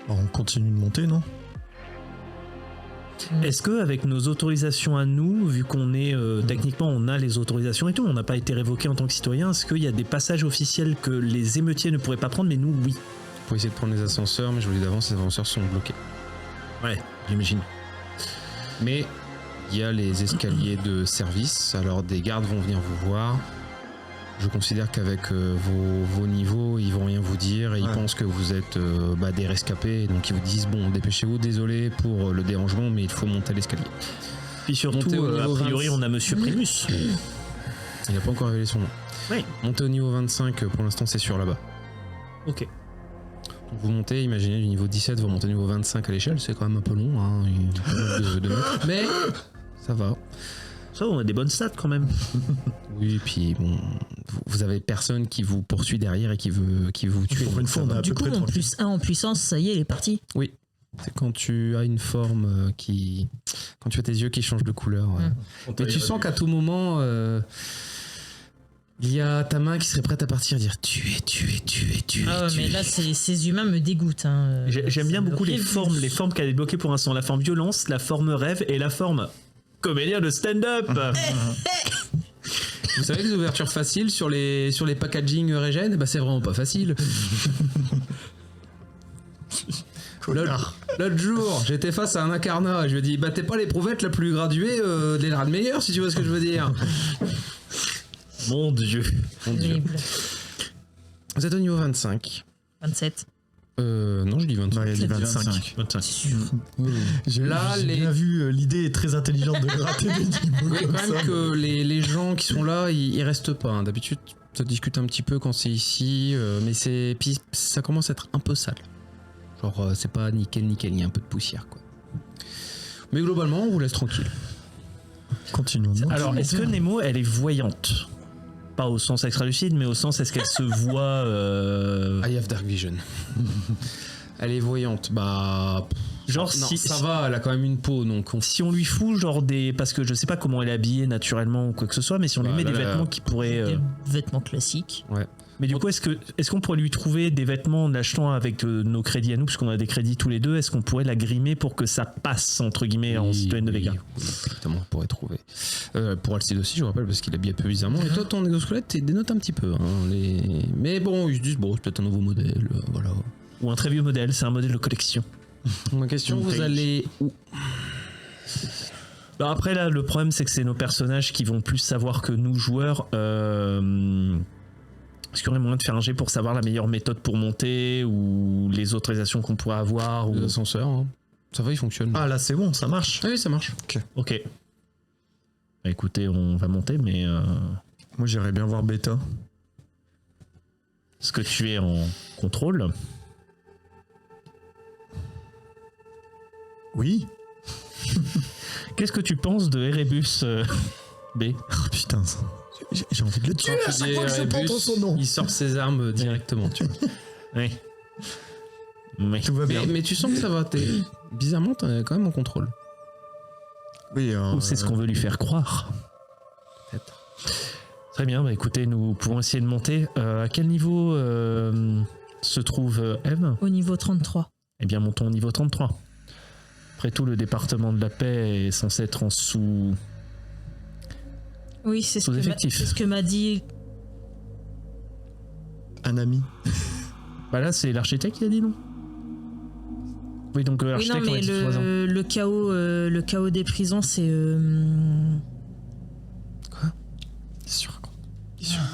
On continue de monter, non? Est-ce que avec nos autorisations à nous, vu qu'on est techniquement on a les autorisations et tout, on n'a pas été révoqué en tant que citoyen, est-ce qu'il y a des passages officiels que les émeutiers ne pourraient pas prendre, mais nous oui? Vous pouvez essayer de prendre les ascenseurs, mais je vous dis d'avance, les ascenseurs sont bloqués. Ouais, j'imagine. Mais il y a les escaliers de service, alors des gardes vont venir vous voir. Je considère qu'avec vos niveaux, ils vont rien vous dire et ils pensent que vous êtes des rescapés, donc ils vous disent bon, dépêchez-vous, désolé pour le dérangement, mais il faut monter l'escalier. Puis surtout, a priori, on a Monsieur Primus. Il n'a pas encore révélé son nom. Oui. Montez au niveau 25, pour l'instant c'est sûr là-bas. Ok. Donc vous montez, imaginez du niveau 17, vous montez au niveau 25 à l'échelle, c'est quand même un peu long, hein, de mètres, mais ça va. Ça, on a des bonnes stats quand même. Oui, et puis bon, vous avez personne qui vous poursuit derrière et qui veut vous tuer. Pour une fois, on a à Du peu coup, près mon 30. plus 1 en puissance, ça y est, il est parti. Oui, c'est quand tu as une forme quand tu as tes yeux qui changent de couleur. Mais tu sens qu'à tout moment, il y a ta main qui serait prête à partir et dire tuer. Ah ouais, mais là, ces humains me dégoûtent. Hein. J'aime bien beaucoup les formes qu'elle a débloquées pour l'instant. La forme violence, la forme rêve et la forme comédien de stand-up. Vous savez que les ouvertures faciles sur les packaging Regen, c'est vraiment pas facile. L'autre jour, j'étais face à un incarnat et je lui ai dit t'es pas l'éprouvette la plus graduée de l'Elrad meilleur, si tu vois ce que je veux dire. Mon Dieu. Horrible. Vous êtes au niveau 25. 27. Non, je dis 25. Non, il a dit 25. C'est sûr. J'ai Là, bien vu, l'idée est très intelligente de gratter des niveaux Oui, comme quand ça. même que les gens qui sont là, ils restent pas. Hein. D'habitude, ça discute un petit peu quand c'est ici, mais puis ça commence à être un peu sale. Genre, c'est pas nickel, il y a un peu de poussière, quoi. Mais globalement, on vous laisse tranquille. Continuons. Alors, est-ce que Nemo, elle est voyante? Pas au sens extra-lucide, mais au sens, est-ce qu'elle se voit I have dark vision. Elle est voyante, genre non, si ça va, elle a quand même une peau, donc si on lui fout genre des... Parce que je sais pas comment elle est habillée naturellement ou quoi que ce soit, mais si on lui met des vêtements qui pourraient... Des vêtements classiques. Ouais. Mais du coup, est-ce qu'on pourrait lui trouver des vêtements en l'achetant avec nos crédits à nous, parce qu'on a des crédits tous les deux, est-ce qu'on pourrait la grimer pour que ça passe, entre guillemets, en citoyenne de Vega? Oui, exactement, on pourrait trouver. Pour Alcide aussi, je vous rappelle, parce qu'il habille un peu bizarrement. Et toi, ton exosquelette, il dénote un petit peu. Hein, mais bon, ils se disent, c'est peut-être un nouveau modèle, voilà. Ou un très vieux modèle, c'est un modèle de collection. Ma question, vous allez où? Alors après, là, le problème, c'est que c'est nos personnages qui vont plus savoir que nous, joueurs. Est-ce qu'il y aurait moyen de faire un jet pour savoir la meilleure méthode pour monter ou les autorisations qu'on pourrait avoir ou... Les ascenseurs, hein. Ça va, ils fonctionnent. Ah là, c'est bon, ça marche. Ah oui, ça marche. Ok. Bah, écoutez, on va monter, mais... Moi, j'irais bien voir Beta. Est-ce que tu es en contrôle? Oui. Qu'est-ce que tu penses de Erebus B? Oh, putain, j'ai envie de le tuer à chaque fois que je pense son nom. Il sort ses armes directement, tu vois. Oui. Mais... Tout va bien. Mais tu sens que ça va, bizarrement, t'es quand même en contrôle. Oui, Ou c'est ce qu'on veut lui faire croire. Peut-être. Très bien, bah écoutez, nous pouvons essayer de monter. À quel niveau se trouve Eve? Au niveau 33. Eh bien, montons au niveau 33. Après tout, le département de la paix est censé être en sous... Oui, c'est ce, Sous-effectif. c'est ce que m'a dit. un ami. Bah là, c'est l'architecte qui a dit non? Oui, donc Oui, non, l'architecte mais le chaos des prisons, c'est. Sûr.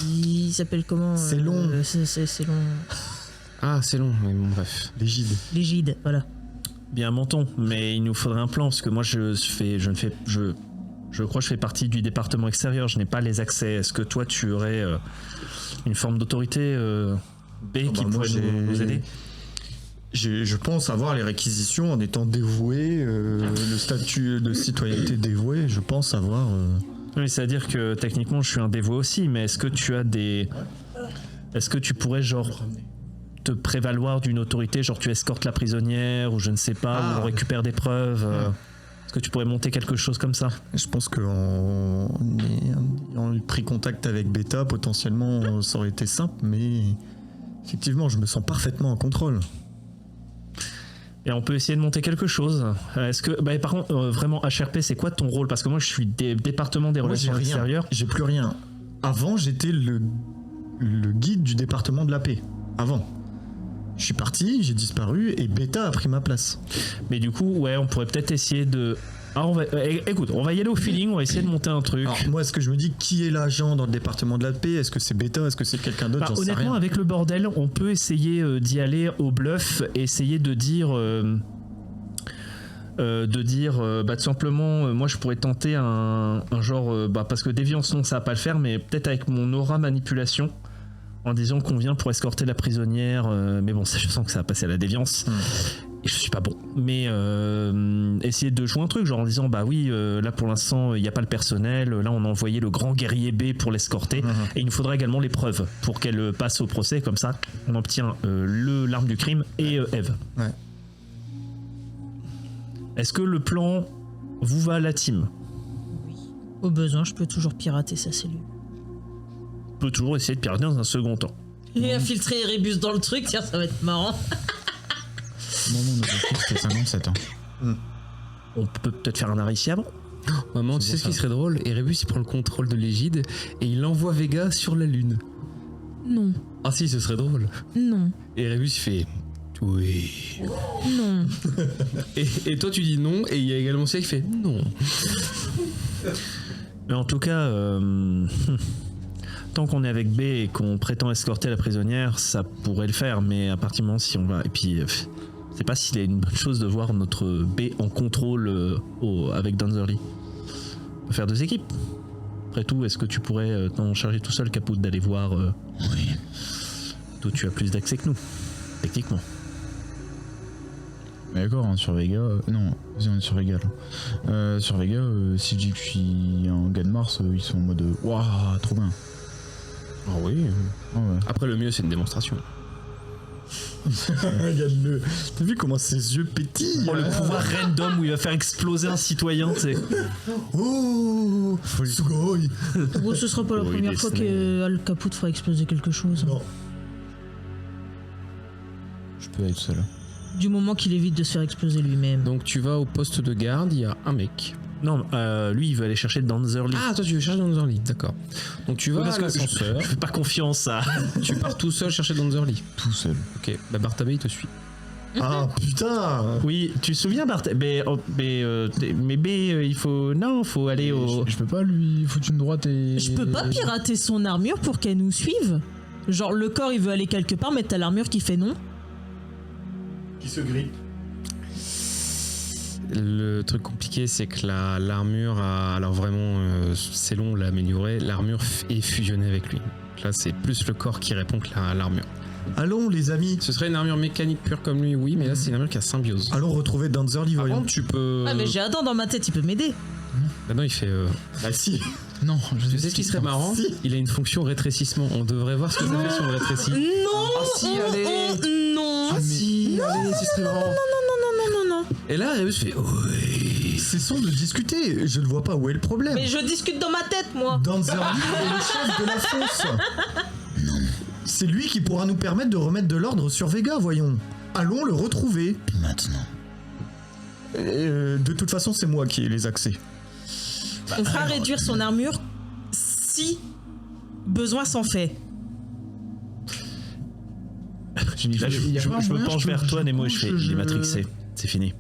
Il s'appelle comment? C'est long. C'est long. Ah, c'est long, mais bon, bref. L'égide. L'égide, voilà. Bien, montons. Mais il nous faudrait un plan, parce que moi, je crois que je fais partie du département extérieur, je n'ai pas les accès. Est-ce que toi, tu aurais une forme d'autorité B qui pourrait nous aider? Je pense avoir les réquisitions en étant dévoué, le statut de citoyenneté dévoué, je pense avoir... Oui, c'est-à-dire que techniquement, je suis un dévoué aussi, mais est-ce que tu as des... Est-ce que tu pourrais, genre, te prévaloir d'une autorité, genre tu escortes la prisonnière, ou je ne sais pas, ou on récupère des preuves Est-ce que tu pourrais monter quelque chose comme ça? Je pense qu'en ayant pris contact avec Beta, potentiellement, ça aurait été simple, mais effectivement, je me sens parfaitement en contrôle. Et on peut essayer de monter quelque chose. Est-ce que, par contre, vraiment, HRP, c'est quoi ton rôle? Parce que moi, je suis département des Moi, relations j'ai rien. extérieures. J'ai plus rien. Avant, j'étais le guide du département de la paix. Avant. Je suis parti, j'ai disparu et Beta a pris ma place. Mais du coup, ouais, on pourrait peut-être essayer de. Ah, écoute, on va y aller au feeling, on va essayer de monter un truc. Alors, moi, est-ce que je me dis qui est l'agent dans le département de la paix? Est-ce que c'est Beta? Est-ce que c'est quelqu'un d'autre? J'en sais Honnêtement, rien. avec le bordel, on peut essayer d'y aller au bluff, essayer de dire. Tout simplement, moi je pourrais tenter un genre. Parce que déviance, non, ça va pas le faire, mais peut-être avec mon aura manipulation. En disant qu'on vient pour escorter la prisonnière, mais bon, ça, je sens que ça va passer à la déviance. Et je suis pas bon. Mais essayer de jouer un truc, genre en disant bah oui, là pour l'instant il n'y a pas le personnel, là on a envoyé le grand guerrier B pour l'escorter, et il nous faudra également les preuves pour qu'elle passe au procès, comme ça on obtient l'arme du crime et Eve. Ouais. Est-ce que le plan vous va à la team? Au besoin, je peux toujours pirater sa cellule. On peut toujours essayer de pirater dans un second temps. Et infiltrer Erebus dans le truc, tiens, ça va être marrant. Mon objectif, c'était 57 ans. On peut peut-être faire un arrêt ici avant. Maman, tu sais ce qui serait drôle? Erebus, il prend le contrôle de l'égide et il envoie Vega sur la Lune. Non, Ah si, ce serait drôle. non, Et Erebus, il fait... Oui. non. Et toi, tu dis non, et il y a également celui qui fait non. Mais en tout cas, tant qu'on est avec B et qu'on prétend escorter la prisonnière, ça pourrait le faire, mais à partir du moment si on va... Et puis, je sais pas s'il est une bonne chose de voir notre B en contrôle avec Danzerly. On peut faire 2 équipes. Après tout, est-ce que tu pourrais t'en charger tout seul, Caput, d'aller voir... Oui. Toi, tu as plus d'accès que nous, techniquement. Mais d'accord, hein, sur Vega... non, vas-y, on est sur Vega là. Sur Vega, si je dis que je suis un gars de Mars, ils sont en mode... Waouh, trop bien. Ah oui. Ah ouais. Après, le mieux, c'est une démonstration. Regarde-le. T'as vu comment ses yeux pétillent? Oh, le pouvoir random où il va faire exploser un citoyen, tu sais. Oh, Sugoi. Bon, ce sera pas la Oui, première des fois snails. que Al Caput fera exploser quelque chose. Non. Je peux aller tout seul. Du moment qu'il évite de se faire exploser lui-même. Donc, tu vas au poste de garde, il y a un mec. Non, lui, il veut aller chercher Danzerly. Ah, toi, tu veux chercher Danzerly, d'accord. Donc, tu vas Parce à que l'ascenseur, je fais pas confiance à... tu pars tout seul chercher Danzerly. Tout seul. Ok, bah Bartabé, il te suit. Ah putain. Oui, tu te souviens, Bart? Mais B, il faut... Non, faut aller au... Je peux pas lui foutre une droite et... Je peux pas pirater son armure pour qu'elle nous suive. Genre, le corps, il veut aller quelque part, mais t'as l'armure qui fait non. Qui se grille. Le truc compliqué, c'est que l'armure a... Alors vraiment, c'est long de l'améliorer. L'armure est fusionnée avec lui. Donc là, c'est plus le corps qui répond que l'armure. Allons les amis. Ce serait une armure mécanique pure comme lui, oui, mais là, c'est une armure qui a symbiose. Allons retrouver Danzerly, Par voyons. contre, tu peux... Ah, mais j'ai Adam dans ma tête, il peut m'aider. Maintenant, il fait... Ah si. Non, Tu sais ce qui serait marrant? Si. Il a une fonction rétrécissement. On devrait voir ce que ça fait si on le rétrécit. Non. Ah si, allez. Non. Ah si, allez, ce serait marrant. Non. Et là, Rebus fait... Oui. Cessons de discuter. Je ne vois pas où est le problème. Mais je discute dans ma tête, moi. Danzerly est le chef de la fosse. C'est lui qui pourra nous permettre de remettre de l'ordre sur Vega, voyons. Allons le retrouver. Maintenant. De toute façon, c'est moi qui ai les accès. On fera réduire son armure si besoin s'en fait. Là, je me penche vers toi, Nemo, et je fais... Il est matrixé. C'est fini.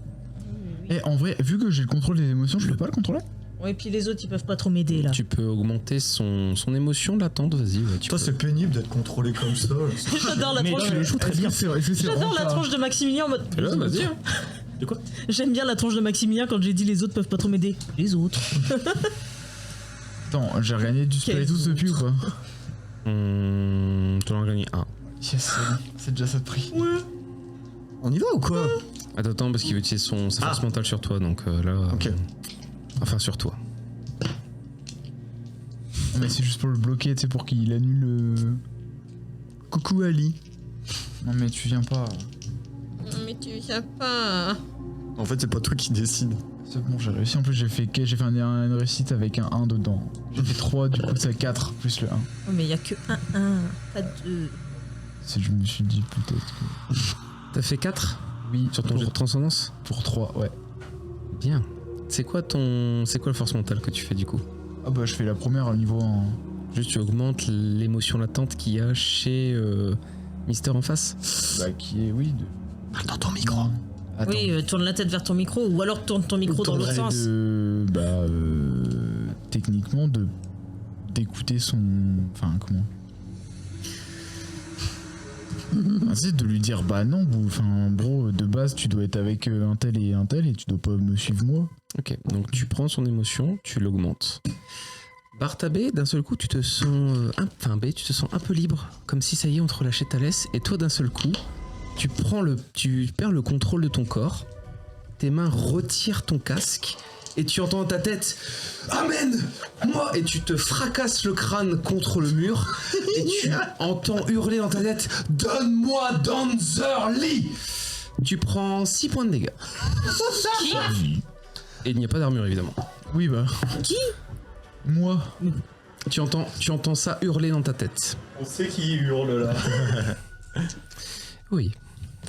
Et en vrai, vu que j'ai le contrôle des émotions, je peux pas le contrôler? Ouais, et puis les autres, ils peuvent pas trop m'aider, là. Tu peux augmenter son émotion latente, vas-y. Ouais, tu Toi, peux. c'est pénible d'être contrôlé comme ça. J'adore la Mais tronche. tu le joues très bien. J'adore la tronche de Maximilien en mode. Et là, vas-y. hein. De quoi? J'aime bien la tronche de Maximilien quand j'ai dit les autres peuvent pas trop m'aider. Les autres. Attends, j'ai regagné du spell et tout depuis ou quoi? Tu en as gagné un. Yes, c'est déjà ça de prix. On y va ou quoi? Attends, parce qu'il veut utiliser sa force mentale sur toi, donc là... Ok. Enfin, sur toi. Mais c'est juste pour le bloquer, tu sais, pour qu'il annule le... Coucou Ali. Non mais tu viens pas. Mais tu viens pas. En fait, c'est pas toi qui décide. C'est bon, j'ai réussi. En plus, j'ai fait une réussite avec un 1 dedans. J'ai fait 3, du coup, c'est 4 plus le 1. Oh, mais y a que un, pas deux. Je me suis dit peut-être que... T'as fait 4? Oui, Sur ton jet de transcendance? pour 3, ouais. Bien. C'est quoi la force mentale que tu fais du coup? Ah bah je fais la première à niveau 1. Juste tu augmentes l'émotion latente qu'il y a chez Mister en face? Bah qui est, oui. Dans ton micro. Attends. Oui, tourne la tête vers ton micro ou alors tourne ton micro dans l'autre sens. Techniquement, d'écouter son... Enfin, comment c'est de lui dire bah non, enfin bro, de base tu dois être avec un tel et tu dois pas me suivre moi. Ok, donc tu prends son émotion, tu l'augmentes. Bartabé, d'un seul coup, tu te sens un peu libre, comme si ça y est, on te relâchait ta laisse, et toi, d'un seul coup, tu perds le contrôle de ton corps, tes mains retirent ton casque, et tu entends dans ta tête Amen, moi, et tu te fracasses le crâne contre le mur, et tu entends hurler dans ta tête Donne-moi Danzer Lee. Tu prends 6 points de dégâts. Et il n'y a pas d'armure, évidemment. Oui bah. Qui? Moi. Tu entends ça hurler dans ta tête. On sait qui hurle là. Oui.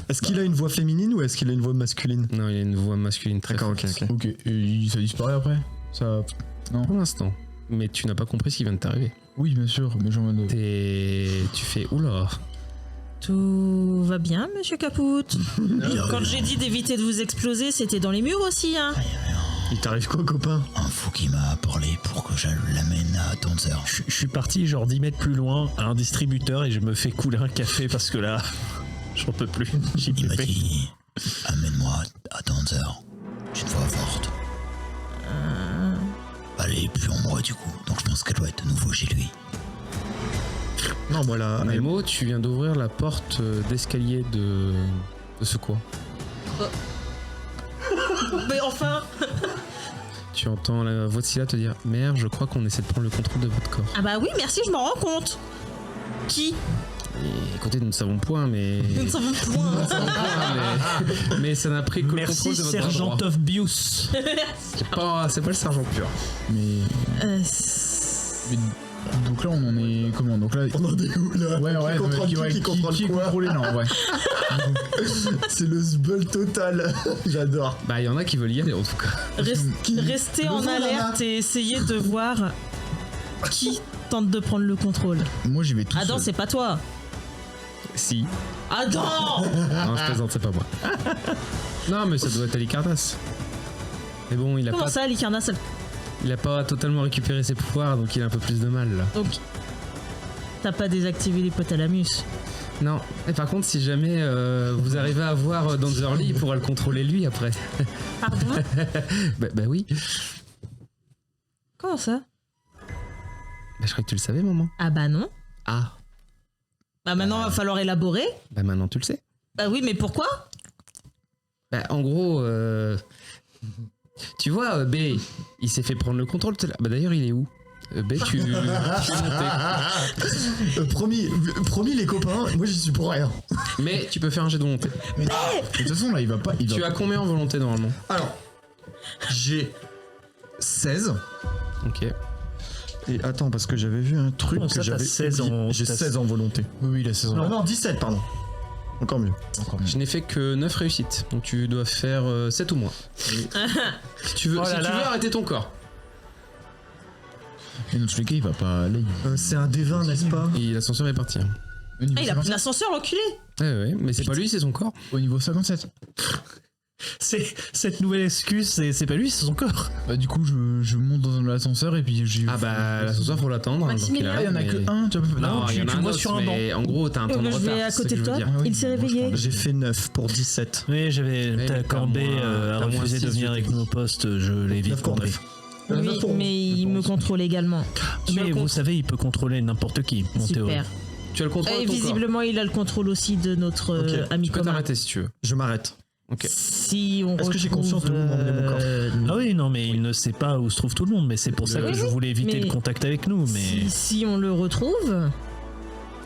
Est-ce qu'il a une voix féminine ou est-ce qu'il a une voix masculine? Non, il a une voix masculine très D'accord, forte. ok. Ok, et ça disparaît après? Ça... Non. Pour l'instant. Mais tu n'as pas compris ce qui vient de t'arriver. Oui bien sûr, mais genre... Tu fais oula. Tout va bien, monsieur Caput? Quand j'ai dit d'éviter de vous exploser, c'était dans les murs aussi, hein? Il t'arrive quoi, copain? Un fou qui m'a parlé pour que je l'amène à Danzer. Je suis parti genre 10 mètres plus loin à un distributeur et je me fais couler un café parce que là, j'en peux plus. J'y Il m'a peux. dit amène-moi à Danzer. J'ai une voix forte. Elle est plus en moi du coup, donc je pense qu'elle doit être de nouveau chez lui. Non, voilà. Nemo, tu viens d'ouvrir la porte d'escalier de ce coin. Mais enfin! Tu entends la voix de Scylla te dire Mère, je crois qu'on essaie de prendre le contrôle de votre corps. Ah bah oui, merci, je m'en rends compte. Qui? Et écoutez, nous ne savons point, mais. Nous ne savons point. mais ça n'a pris que le Merci, contrôle de votre bras sergent droit. of Bius. C'est pas le sergent pur. Mais... Donc là on en est comment? Donc là... On en est où là? Ouais, Qui contrôle qui contrôle qui est quoi? contrôlé là, ouais. C'est le zbeul total. J'adore. Bah, il y en a qui veulent y aller en tout cas. Restez en Le vent, alerte et essayez de voir qui tente de prendre le contrôle. Moi j'y vais tout Adam, seul. c'est pas toi. Si. Adam! Non, je plaisante, c'est pas moi. Non, mais ça doit être Alicardas. Mais bon, il a Comment pas. ça, Licarnas? Il a pas totalement récupéré ses pouvoirs, donc il a un peu plus de mal là. Donc, t'as pas désactivé l'hypothalamus. Non. Et par contre, si jamais vous arrivez à voir Danzer Lee, il pourra le contrôler lui après. Pardon? bah oui. Comment ça? Bah, je crois que tu le savais, maman. Ah bah non. Ah. Bah maintenant, va falloir élaborer. Bah maintenant, tu le sais. Bah oui, mais pourquoi? Bah en gros, tu vois, B, il s'est fait prendre le contrôle tout à l'heure. Bah d'ailleurs, il est où? B, tu es monté. Promis les copains, moi j'y suis pour rien. Mais tu peux faire un jet de volonté. Mais de toute façon là il va pas... Tu as combien en volonté normalement? Alors, j'ai 16. Ok. Et attends, parce que j'avais vu un truc Comment que ça, t'as j'avais 16 oublié. en- J'ai t'as- 16 en volonté. Oui, il a 16 ans. Non, 17, pardon. Encore mieux. Encore mieux. Je n'ai fait que 9 réussites. Donc tu dois faire 7 ou moins. Si tu veux, Oh là si tu là. veux arrêter ton corps. Mais dans tous les cas il va pas... Là, C'est un D20, n'est-ce pas? Et l'ascenseur est parti. Au niveau Ah, il a pris 57. l'ascenseur, l'enculé. Ouais, mais c'est pas lui, c'est son corps. Au niveau 57. C'est cette nouvelle excuse, c'est pas lui, c'est son corps. Bah du coup je monte dans l'ascenseur et puis j'ai... Ah bah l'ascenseur faut l'attendre. hein, donc il Maximilien. Ah, il y en a arrive, que mais- un, tu vois. Non, il y en a tu un vois autre, sur un mais en gros t'as un temps de Je retard. vais à c'est ce côté que de je veux toi. dire. Ah oui, Il s'est moi, je réveillé. parle. J'ai fait 9 pour 17. Oui, mais t'as t'as Corbet moins- a t'as moins refusé de six, venir je avec te nous au poste, je l'ai vite 9 pour compris. 9. Oui, mais il me contrôle également. Mais vous savez, il peut contrôler n'importe qui, en théorie. Super. Tu as le contrôle Et de ton corps. visiblement, il a le contrôle aussi de notre Ok, ami Tu peux commun. t'arrêter si tu veux. Je m'arrête. Ok. Si on Est-ce que j'ai conscience de où m'emmener mon corps Ah oui, non, mais il ne sait pas où se trouve tout le monde, mais c'est pour ça que Oui, je voulais éviter mais le contact avec nous. Mais si on le retrouve,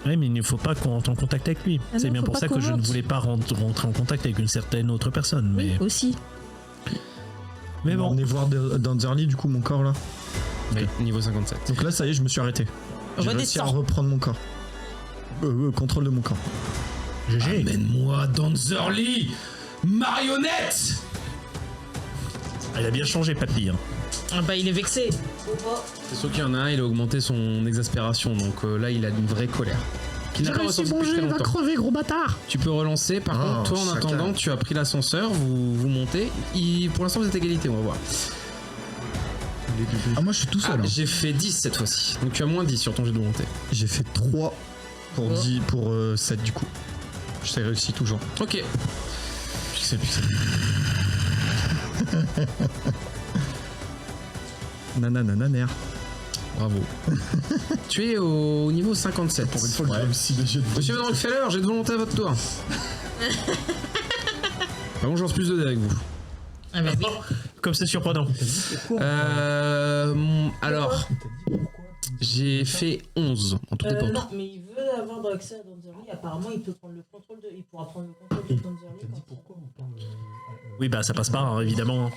oui, mais il ne faut pas qu'on rentre en contact avec lui. Ah C'est non, bien faut pour pas ça que qu'on je ne rentre. voulais pas rentrer en contact avec une certaine autre personne. Mais, oui, aussi. mais bon, On est voir Danzerly, du coup, mon corps là. Oui, niveau 57. Donc là, ça y est, je me suis arrêté. J'ai réussi à Redescends. reprendre mon corps. Contrôle de mon corps. GG. Amène-moi Danzer Lee. Marionnette! Elle a bien changé, papy. Hein. Ah bah il est vexé. C'est sûr qu'il y en a un, il a augmenté son exaspération, donc là il a une vraie colère. Qui n'a pas ressenti depuis très longtemps. crever, gros bâtard. Tu peux relancer, par contre, toi en chacun. attendant, tu as pris l'ascenseur, vous montez. Pour l'instant, vous êtes égalité, on va voir. Ah, moi je suis tout seul. Ah, hein. j'ai fait 10 cette fois-ci, donc tu as moins 10 sur ton jet de volonté. J'ai fait 3 pour 10 pour 7 du coup. Je t'ai réussi toujours. Ok. Pixel. Nanananer. Bravo. Tu es au niveau 57. Pour une fois que j'ai réussi le jet de Monsieur Van Rockefeller, j'ai de volonté à votre tour. Par contre, j'en plus de dés avec vous. Ah bah oui. Comme c'est surprenant. Alors, j'ai fait 11 en tout et pour tout. Non, mais il veut avoir accès à Danzerly. Apparemment, il pourra prendre le contrôle de Danzerly. Oui, bah ça passe pas, hein, évidemment.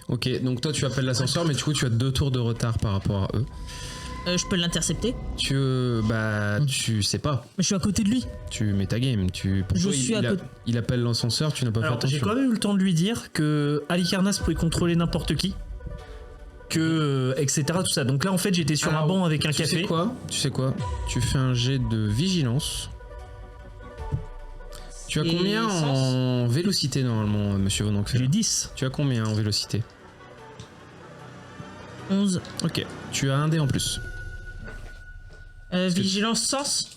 Ok, donc toi tu appelles l'ascenseur, mais du coup tu as 2 tours de retard par rapport à eux. Je peux l'intercepter. Tu sais pas. Mais je suis à côté de lui. Tu mets ta game. Il appelle l'ascenseur, tu n'as pas fait Alors, j'ai attention. quand même eu le temps de lui dire que Halicarnas pouvait contrôler n'importe qui. Etc. Tout ça. Donc là, en fait, j'étais sur un banc avec un café. Tu sais quoi? Tu fais un jet de vigilance. Tu as combien en vélocité normalement, monsieur Von Rockefeller? J'ai 10. Tu as combien en vélocité? 11. Ok, tu as un dé en plus. Vigilance sens.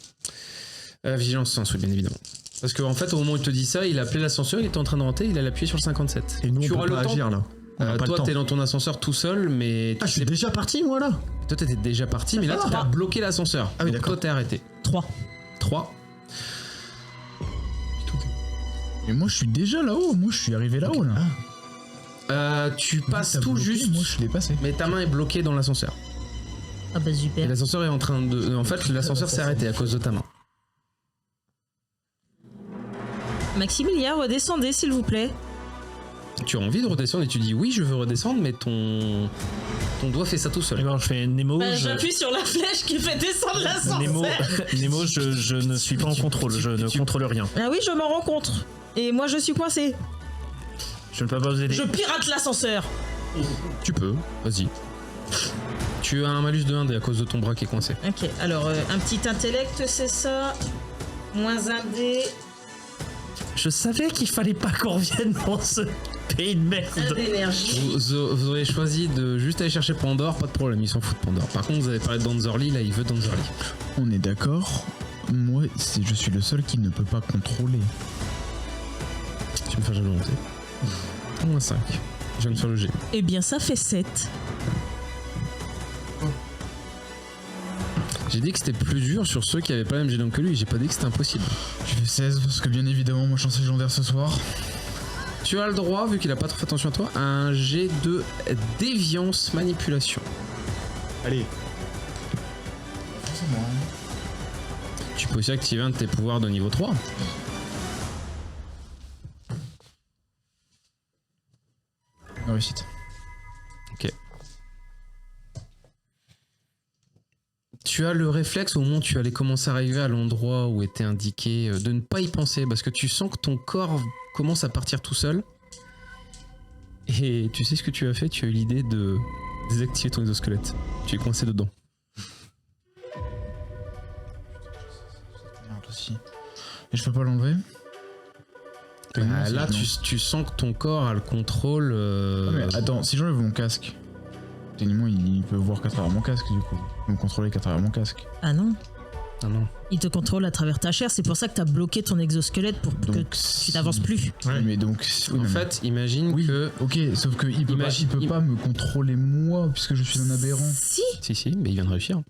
Vigilance sens, oui, bien évidemment. Parce qu'en fait, au moment où il te dit ça, il a appelé l'ascenseur, il était en train de rentrer, il a appuyé sur le 57. Et nous, tu on auras peut le pas temps. agir là. On a pas le Toi, temps. t'es dans ton ascenseur tout seul, mais. Ah, je suis déjà parti moi là. Toi, t'étais déjà parti, mais là, tu as bloqué l'ascenseur. Ah oui, donc d'accord. toi, t'es arrêté. 3. 3. Mais moi je suis déjà là-haut, moi je suis arrivé là-haut là. Tu passes T'as tout bloqué, juste, Moi je suis dépassé. mais ta main est bloquée dans l'ascenseur. Ah bah Et super. l'ascenseur est en train de. En fait, l'ascenseur s'est arrêté à cause de ta main. Maximilien, redescendez s'il vous plaît. Tu as envie de redescendre et tu dis oui, je veux redescendre, mais ton doigt fait ça tout seul. Alors, je fais Nemo. Bah, j'appuie sur la flèche qui fait descendre Nemo, l'ascenseur. Nemo, je ne suis pas en contrôle. Je ne contrôle rien. Ah oui, je m'en rends compte. Et moi, je suis coincé. Je ne peux pas vous aider. Je pirate l'ascenseur. Tu peux, vas-y. Tu as un malus de 1 dé à cause de ton bras qui est coincé. Ok, alors un petit intellect, c'est ça. Moins un dé. Je savais qu'il fallait pas qu'on revienne dans ce pays de Un merde. d'énergie. Vous auriez choisi de juste aller chercher Pandore, pas de problème, ils s'en foutent de Pandore. Par contre, vous avez parlé de Danzerly, là il veut Danzerly. On est d'accord. Moi je suis le seul qui ne peut pas contrôler. Tu me fais un jet de volonté. Moins 5. Je viens de faire le G. Eh bien, ça fait 7. J'ai dit que c'était plus dur sur ceux qui avaient pas le même jet que lui, j'ai pas dit que c'était impossible. Je fais 16 parce que bien évidemment moi je suis légendaire ce soir. Tu as le droit, vu qu'il a pas trop fait attention à toi, à un jet de déviance manipulation. Allez. Tu peux aussi activer un de tes pouvoirs de niveau 3. Réussite. Ok. Tu as le réflexe au moment où tu allais commencer à arriver à l'endroit où était indiqué de ne pas y penser parce que tu sens que ton corps commence à partir tout seul. Et tu sais ce que tu as fait? Tu as eu l'idée de désactiver ton exosquelette. Tu es coincé dedans. Merde aussi. Et je peux pas l'enlever? Bah, là, tu sens que ton corps a le contrôle. Mais attends, si j'enlève mon casque, techniquement il peut voir qu'à travers mon casque du coup. Il peut me contrôler qu'à travers mon casque. Ah non. Ah non. Il te contrôle à travers ta chair. C'est pour ça que t'as bloqué ton exosquelette pour que Donc, tu n'avances plus. Ouais. Mais donc, oui, En non, fait, imagine oui, que. ok, sauf que il peut, Imagine- il peut pas me contrôler moi puisque je suis un aberrant. Si. Si, mais il vient de réussir.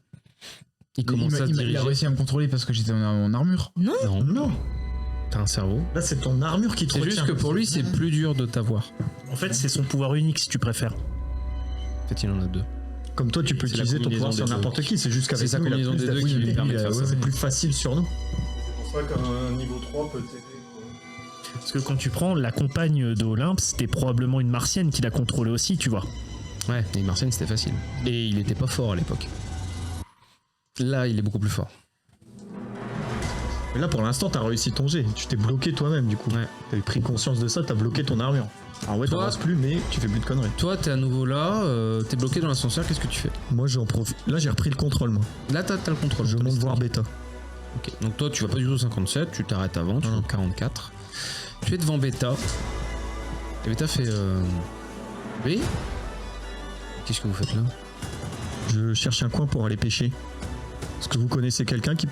Il commence à se il a diriger. réussi à me contrôler parce que j'étais en armure. Non. Non, Non. t'as un cerveau. Là, c'est ton armure qui te C'est retient. juste que pour lui, c'est plus dur de t'avoir. En fait, c'est son pouvoir unique si tu préfères. En fait, il en a 2. Comme toi, tu peux C'est la utiliser ton pouvoir combinaison sur des deux. n'importe qui. C'est juste qu'avec C'est sa nous, il a combinaison plus des deux qui d'affinité. lui permet de faire ça. C'est plus facile sur nous. C'est pour ça qu'un niveau 3 peut t'aider. Parce que quand tu prends la compagne de Olympe, c'était probablement une martienne qui l'a contrôlé aussi, tu vois. Ouais, mais Martienne, c'était facile. Et il était pas fort à l'époque. Là, il est beaucoup plus fort. Mais là, pour l'instant, t'as réussi ton jet. Tu t'es bloqué toi-même, du coup. Ouais. T'avais pris conscience de ça, t'as bloqué ton armure. Alors ouais, Toi- t'avances plus, mais tu fais plus de conneries. Toi, t'es à nouveau là, t'es bloqué dans l'ascenseur, qu'est-ce que tu fais? Moi, j'en profite. Là, j'ai repris le contrôle, moi. Là, t'as le contrôle. Je t'as monte laissé voir tranquille. Beta. Ok, donc toi, tu vas pas du tout au 57, tu t'arrêtes avant, tu vas au 44. Tu es devant Beta. Et Beta fait. Oui? Qu'est-ce que vous faites là? Je cherche un coin pour aller pêcher. Est-ce que vous connaissez quelqu'un qui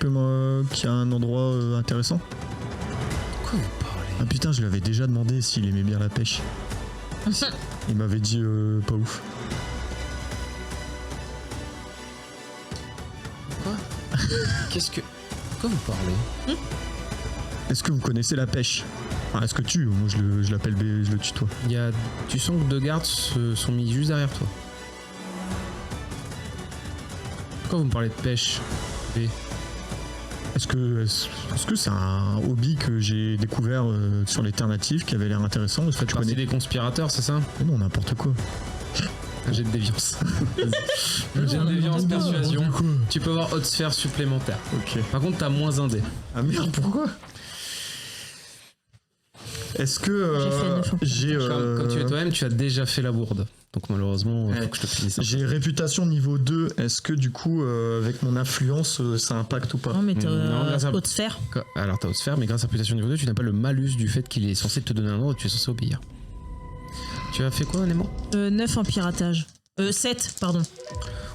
a un endroit intéressant? Quoi vous parlez? Ah putain, je lui avais déjà demandé s'il aimait bien la pêche. Il m'avait dit pas ouf. Qu'est-ce que. Quoi vous parlez? Est-ce que vous connaissez la pêche? Enfin, est-ce que moi je l'appelle je le tutoie. Tu sens que deux gardes se sont mis juste derrière toi. Pourquoi vous me parlez de pêche? B. Est-ce que c'est un hobby que j'ai découvert sur les terres natives qui avait l'air intéressant? Est-ce que tu Partie connais? des conspirateurs, c'est ça? Mais non, n'importe quoi. Un jet de déviance. Un jet de déviance, persuasion. Tu peux avoir haute sphère supplémentaire. Ok. Par contre, t'as moins un dé. Ah merde, pourquoi? Est-ce que J'ai fait 9 en j'ai Comme tu es toi-même, tu as déjà fait la bourde. Donc malheureusement, Ouais. faut que je te finisse. j'ai réputation niveau 2. Est-ce que du coup, avec mon influence, ça impacte ou pas? Non, mais t'as Non, grâce à- haute sphère. Alors t'as haute sphère, mais grâce à réputation niveau 2, tu n'as pas le malus du fait qu'il est censé te donner un ordre et tu es censé obéir. Tu as fait quoi, Nemo? 9 en piratage. 7, pardon.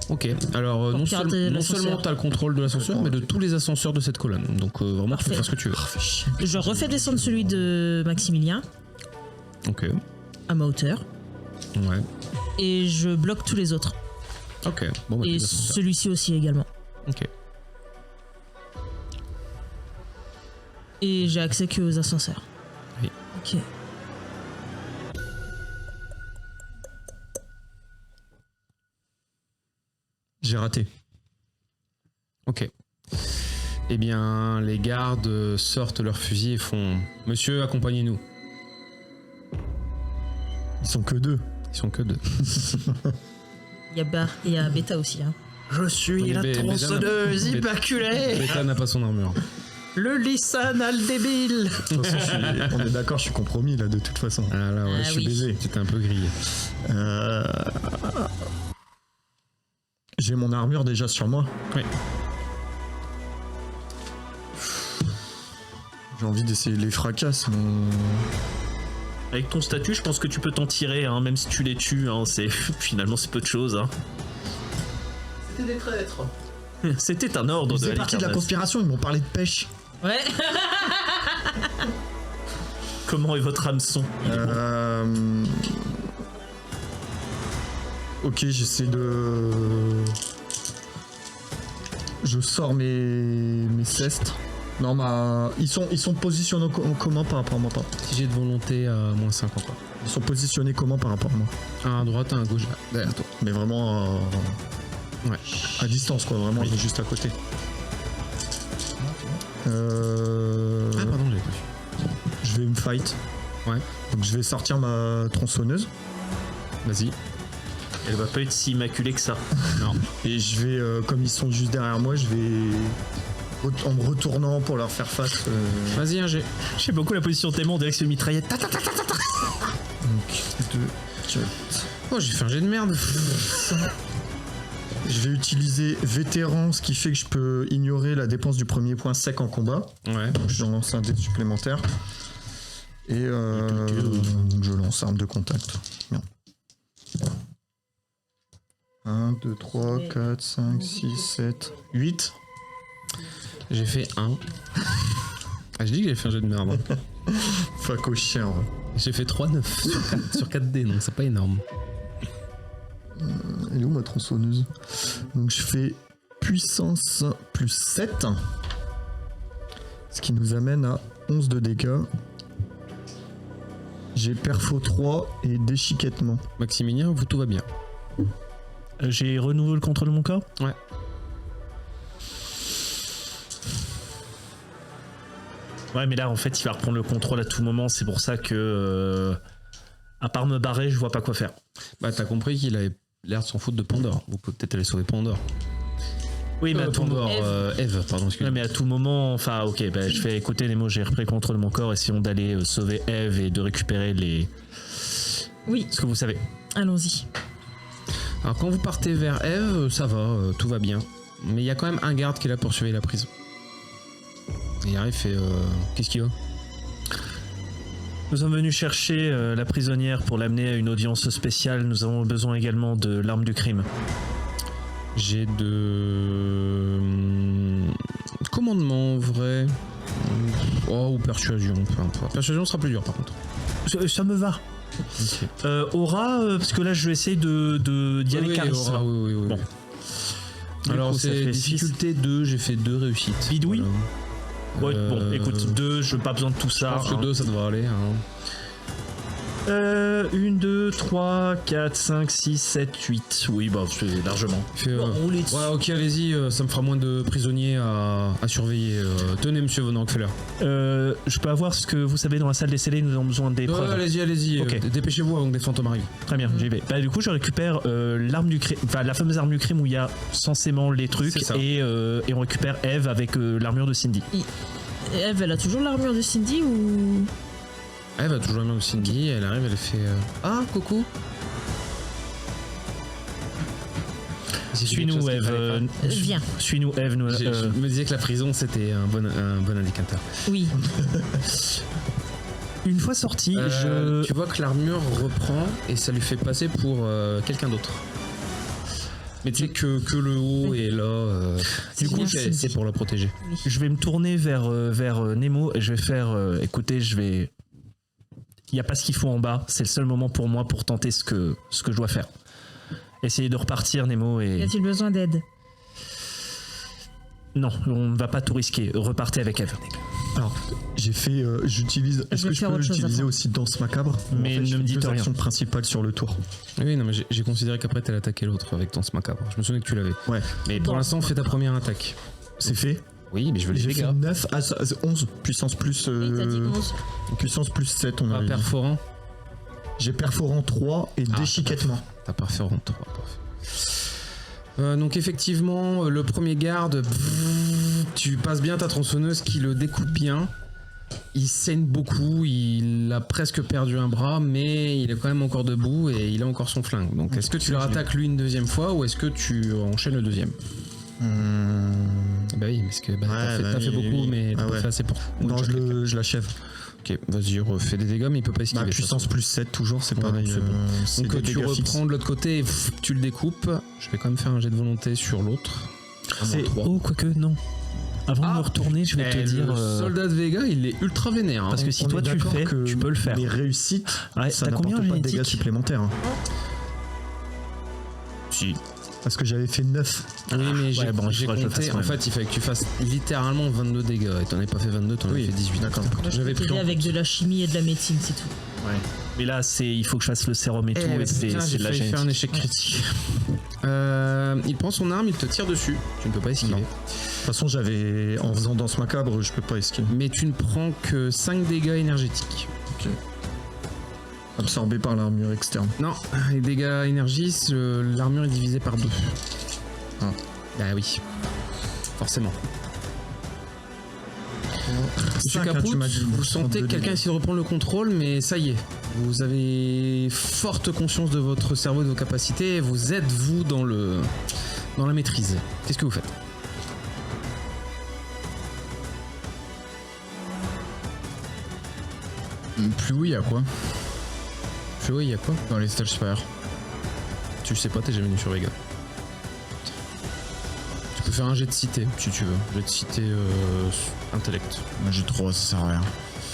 Ok, alors Pour non, pirater non l'ascenseur. seulement t'as le contrôle de l'ascenseur, mais de tous les ascenseurs de cette colonne. Donc vraiment, tu peux Parfait. faire ce que tu veux. Je refais descendre celui de Maximilien Ok, à ma hauteur. ouais. Et je bloque tous les autres. Ok, bon, bah, Et tout ascenseur. celui-ci aussi également. Ok. Et j'ai accès que aux ascenseurs. Oui. Ok. J'ai raté. Ok. Eh bien, les gardes sortent leurs fusils et font « Monsieur, accompagnez-nous Ils sont que 2. ». Ils sont que deux. Il y a Beta aussi. Hein. Je suis Oui, la mais- tronçonneuse mais- immaculée. Beta n'a pas son armure. Le Lissanal débile. De toute façon, on est d'accord, je suis compromis là, de toute façon. Ah là, ouais, Ah je suis oui. baisé. c'était un peu grillé. J'ai mon armure déjà sur moi. Oui. J'ai envie d'essayer de les fracasses, mais... Avec ton statut, je pense que tu peux t'en tirer, hein, même si tu les tues. Hein, finalement, c'est peu de choses. Hein. C'était des traîtres. C'était un ordre Ils de faisaient partie de la Halicarnasse. conspiration, ils m'ont parlé de pêche. Ouais. Comment est votre hameçon? Ok, j'essaie de... Je sors mes cestes. Non, ils sont positionnés comment par rapport à moi? Si j'ai de volonté à moins 5 encore. Ils sont positionnés comment par rapport à moi? Un à droite, un à gauche, derrière toi. Mais vraiment Ouais. à distance, quoi. Vraiment, juste à côté. Ah pardon, j'avais pas vu. Je vais me fight. Ouais. Donc je vais sortir ma tronçonneuse. Vas-y. Elle va pas être si immaculée que ça. Non. Et je vais, comme ils sont juste derrière moi, je vais... En me retournant pour leur faire face. Vas-y, un G. J'aime beaucoup la position tellement, on dirait que c'est une mitraillette. Ta, ta, ta, ta, ta, ta. Donc, 2, 4. Oh, j'ai fait un jet de merde. Je vais utiliser vétéran, ce qui fait que je peux ignorer la dépense du premier point sec en combat. Ouais. Donc je lance un dé supplémentaire. Et je lance arme de contact. Merde. 1, 2, 3, 4, 5, 6, 7, 8. J'ai fait 1. Ah, je dis que j'ai fait un jet de merde. Hein. Fuck au chien. Ouais. J'ai fait 3, 9 sur 4 dés, donc c'est pas énorme. Elle est où ma tronçonneuse? Donc je fais puissance plus 7. Ce qui nous amène à 11 de dégâts. J'ai perfo 3 et déchiquettement. Maximilien, vous tout va bien. J'ai renouvelé le contrôle de mon corps. Ouais. Ouais, mais là, en fait, il va reprendre le contrôle à tout moment. C'est pour ça que, à part me barrer, je vois pas quoi faire. Bah, t'as compris qu'il avait l'air de s'en foutre de Pandore. Vous pouvez peut-être aller sauver Pandore. Oui, mais à tout moment. Eve, pardon, Ouais, excuse-moi. mais à tout moment, enfin, ok, bah, je fais écouter Nemo, j'ai repris le contrôle de mon corps, essayons d'aller sauver Eve et de récupérer les. Oui, Ce que vous savez. allons-y. Alors quand vous partez vers Eve, ça va, tout va bien. Mais il y a quand même un garde qui est là pour surveiller la prison. Et il arrive et qu'est-ce qu'il y a? Nous sommes venus chercher la prisonnière pour l'amener à une audience spéciale. Nous avons besoin également de l'arme du crime. J'ai de commandement vrai. Oh, ou persuasion, peu importe. Persuasion sera plus dur par contre. Ça me va. Aura, parce que là je vais essayer d'y aller charisme. Aura, oui. Bon. Du Alors coup, ça c'est fait difficulté 2, j'ai fait 2 réussites. Bidouille. Ouais, Voilà. bon, écoute, 2, je n'ai pas besoin de tout Je ça. pense que 2 ça devrait aller. Hein. 1, 2, 3, 4, 5, 6, 7, 8. Oui, bah, c'est largement. Fait, Bon, on les tue. ouais, ok, allez-y, ça me fera moins de prisonniers à surveiller. Tenez, monsieur Von Rockefeller. Je peux avoir ce que vous savez dans la salle des scellés, nous avons besoin des Ouais, preuves. allez-y. Ok. Dépêchez-vous avant que des fantômes arrivent. Très bien, j'y vais. Bah, du coup, je récupère l'arme du crime, enfin la fameuse arme du crime où il y a censément les trucs C'est ça. et on récupère Eve avec l'armure de Cindy. Eve, elle a toujours l'armure de Cindy ou... Elle va toujours même au Cindy, elle arrive, elle fait Ah, coucou. Suis-nous, Eve. Viens. Suis-nous, Eve. Je me disais que la prison c'était un bon indicateur. Oui. Une fois sorti, Tu vois que l'armure reprend et ça lui fait passer pour quelqu'un d'autre. Mais tu sais que le haut est là. Du coup, bien. c'est pour le protéger. je vais me tourner vers Nemo et je vais faire écoutez, il n'y a pas ce qu'il faut en bas, c'est le seul moment pour moi pour tenter ce que je dois faire. Essayer de repartir, Nemo, Y et... a-t-il besoin d'aide? Non, on ne va pas tout risquer. Repartez avec Eve. Alors, j'ai fait. J'utilise. Est-ce vais que je faire peux autre chose utiliser avant. aussi Danse Macabre? Mais En fait, ne je me fais dites deux rien. actions principales sur le tour. Oui, non, mais j'ai considéré qu'après t'allais attaquer l'autre avec ton macabre. Je me souviens que tu l'avais. Ouais. Mais pour Bon. l'instant, fais ta première attaque. C'est fait. Oui, mais je veux les J'ai dégâts. fait 9 à 11. Puissance plus. Oui, t'as dit 11. Puissance plus 7, on Pas a eu. perforant. J'ai perforant 3 et déchiquettement. T'as perforant 3, parfait. Donc effectivement, le premier garde, tu passes bien ta tronçonneuse qui le découpe bien. Il saigne beaucoup, il a presque perdu un bras, mais il est quand même encore debout et il a encore son flingue. Donc est-ce que tu le rattaques lui une deuxième fois ou est-ce que tu enchaînes le deuxième? Bah oui, parce que t'as fait beaucoup, mais t'as pas fait assez pour. Non, je l'achève. Ok, vas-y, refais des dégâts, mais il peut pas esquiver. Ma de toute puissance plus 7, toujours, c'est Ouais, pareil. c'est bon. C'est Donc des tu dégâts fixes. reprends de l'autre côté et tu le découpes. Je vais quand même faire un jet de volonté sur l'autre. C'est- Oh, quoique, non. Avant de me retourner, je vais te dire... Le soldat de Vega, il est ultra vénère. hein. Parce que si On toi est tu le d'accord fais, que tu peux le faire. Les réussites, Ouais, ça t'as n'apporte combien en pas de dégâts génétique? supplémentaires. hein. Si. Parce que j'avais fait 9. Oui, mais j'ai ouais, bon, il j'ai faudra que je le fasse compté. quand En même. fait, il fallait que tu fasses littéralement 22 dégâts. Et t'en as pas fait 22, t'en as fait 18. D'accord. J'avais pris en avec compte. de la chimie et de la médecine, c'est tout. Ouais. Mais là, il faut que je fasse le sérum et tout, et c'est putain, j'ai de la failli faire un génétique. échec critique. Il prend son arme, il te tire dessus. Tu ne peux pas esquiver. Non. De toute façon, en faisant Danse Macabre, je peux pas esquiver. Mais tu ne prends que 5 dégâts énergétiques. Absorbé par l'armure externe. Non, les dégâts énergie, l'armure est divisée par 2. Ah. Bah oui. Forcément. Monsieur 5, hein, Capoute, tu m'as dit. vous sentez que 32 quelqu'un dégâts. essaie de reprendre le contrôle, mais ça y est. Vous avez forte conscience de votre cerveau et de vos capacités, et vous êtes, vous, dans la maîtrise. Qu'est-ce que vous faites? Plus haut, il y a quoi Je vois, il y a quoi? dans les stages supérieurs? Tu le sais pas, t'es jamais venu sur Vega. Tu peux faire un jet de cité, si tu veux. Jet de cité intellect. Moi j'ai 3, ça sert à rien.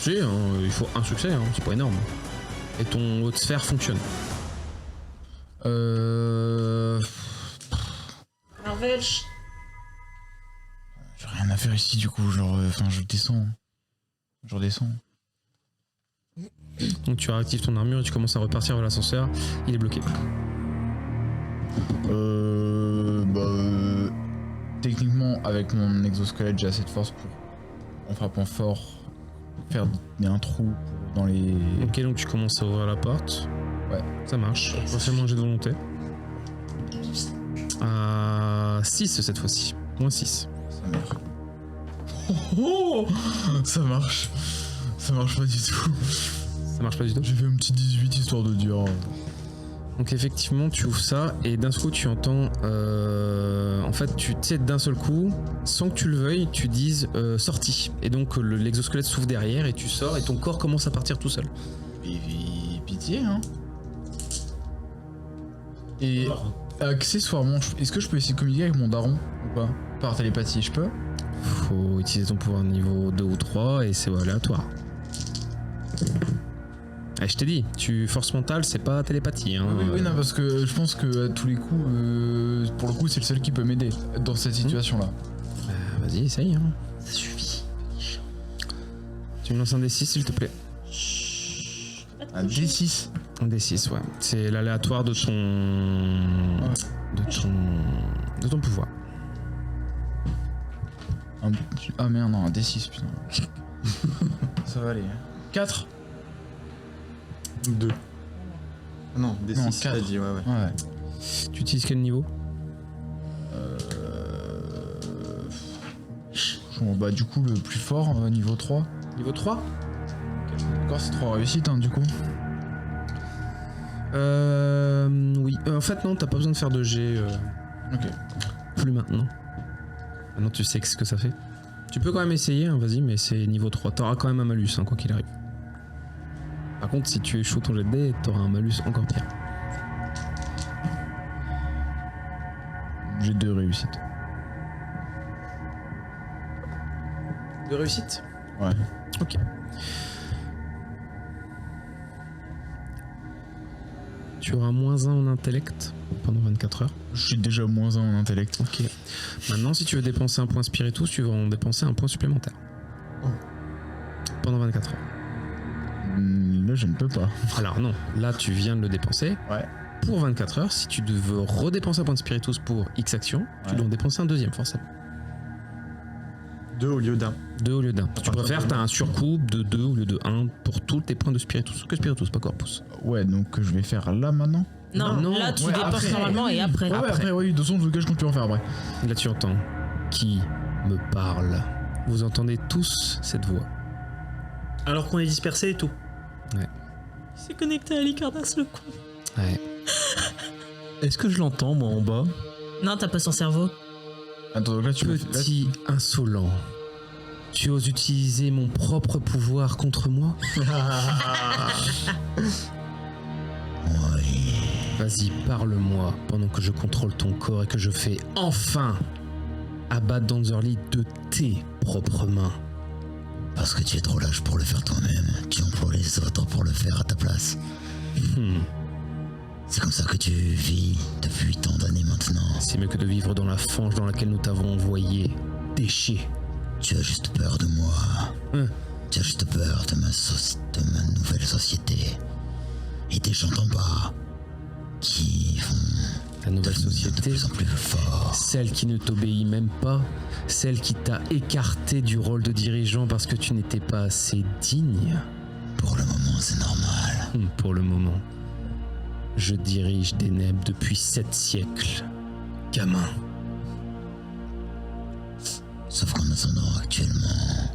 Si, hein, il faut un succès, hein, c'est pas énorme. Et ton haute sphère fonctionne. Marvel. J'ai rien à faire ici du coup, genre, enfin je descends. Je redescends. Donc tu réactives ton armure et tu commences à repartir vers l'ascenseur. Il est bloqué. Techniquement, avec mon exosquelette, j'ai assez de force pour, en frappant fort, faire un trou dans les. Ok, donc tu commences à ouvrir la porte. Ouais. Ça marche. Refais-moi un jet de volonté. 6 cette fois-ci. Moins 6. Ça marche. Oh, ça marche. Ça marche pas du tout. Ça marche pas du tout. J'ai fait un petit 18 histoire de dire. Donc effectivement, tu ouvres ça et d'un seul coup, tu entends... en fait, tu sais, d'un seul coup, sans que tu le veuilles, tu dises sortie. Et donc l'exosquelette s'ouvre derrière et tu sors et ton corps commence à partir tout seul. Et pitié, hein. Et accessoirement, est-ce que je peux essayer de communiquer avec mon daron ou pas? Par télépathie, je peux? Faut utiliser ton pouvoir niveau 2 ou 3 et c'est aléatoire. Eh, je t'ai dit, force mentale, c'est pas télépathie. Hein. Oui, non, parce que je pense que à tous les coups, pour le coup, c'est le seul qui peut m'aider dans cette situation-là. Vas-y, essaye. Hein. Ça suffit. Tu me lances un D6, s'il te plaît. Un D6. Un D6, ouais. C'est l'aléatoire de ton... De ton pouvoir. Ah merde, non, un D6, putain. Ça va aller. 4. 2. Non, des Non, 6, 4. t'as dit, ouais. Ouais. Tu utilises quel niveau? Bon, bah du coup, le plus fort, niveau 3. Niveau 3? D'accord, c'est 3 réussites, hein, du coup. Oui. En fait, non, t'as pas besoin de faire de G. Ok. Plus maintenant. Maintenant, tu sais ce que ça fait. Tu peux quand même essayer, hein, vas-y, mais c'est niveau 3. T'auras quand même un malus, hein, quoi qu'il arrive. Par contre, si tu échoues ton jet de dés, t'auras un malus encore pire. J'ai 2 réussites. 2 réussites? Ouais. Ok. Tu auras -1 en intellect pendant 24 heures. Je suis déjà -1 en intellect. Ok. Maintenant, si tu veux dépenser un point spiritus, tu vas en dépenser un point supplémentaire. Pendant 24 heures. Là, je ne peux pas. Alors non, là tu viens de le dépenser. Ouais. Pour 24 heures, si tu veux redépenser un point de spiritus pour X action, tu dois en dépenser un deuxième forcément. 2 au lieu d'un. 2 au lieu d'un. Tu préfères, t'as un surcoût de 2 au lieu de 1 pour tous tes points de spiritus. Que spiritus, pas corpus. Ouais, donc je vais faire là maintenant. Non, Non, là tu ouais, dépenses après. normalement et après. Ouais, après, oui, de toute façon, je cache quand tu vas en faire après. Et là tu entends qui me parle. Vous entendez tous cette voix. Alors qu'on est dispersé et tout. Il s'est connecté à Licardas le con. Ouais. Est-ce que je l'entends, moi, en bas? Non, t'as pas son cerveau. Attends, donc là, tu Petit insolent. Tu oses utiliser mon propre pouvoir contre moi? Oui. Vas-y, parle-moi pendant que je contrôle ton corps et que je fais enfin abattre Danzerly de tes propres mains. Parce que tu es trop lâche pour le faire toi-même. Tu emploies les autres pour le faire à ta place. C'est comme ça que tu vis depuis tant d'années maintenant. C'est mieux que de vivre dans la fange dans laquelle nous t'avons envoyé. Déché. Tu as juste peur de moi. Hein. Tu as juste peur de ma nouvelle société. Et des gens en bas qui vont La nouvelle devenir de société, plus en plus forts. celle qui ne t'obéit même pas, celle qui t'a écarté du rôle de dirigeant parce que tu n'étais pas assez digne. Pour le moment, c'est normal. Pour le moment. Je dirige des Neb depuis 7 siècles. Gamin. Sauf qu'en attendant, actuellement,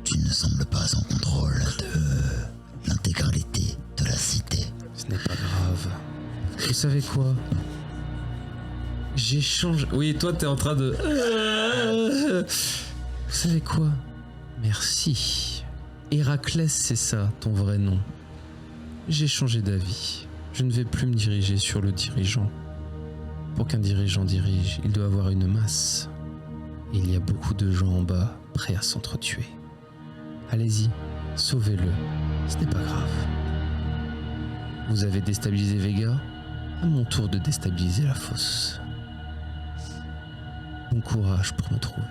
tu ne sembles pas en contrôle de l'intégralité de la cité. Ce n'est pas grave. Vous savez quoi? J'ai changé... Oui, toi, t'es en train de... Vous savez quoi? Merci. Héraclès, c'est ça, ton vrai nom. J'ai changé d'avis. Je ne vais plus me diriger sur le dirigeant. Pour qu'un dirigeant dirige, il doit avoir une masse. Et il y a beaucoup de gens en bas prêts à s'entretuer. Allez-y, sauvez-le. Ce n'est pas grave. Vous avez déstabilisé Vega, à mon tour de déstabiliser la fosse. Bon courage pour me trouver.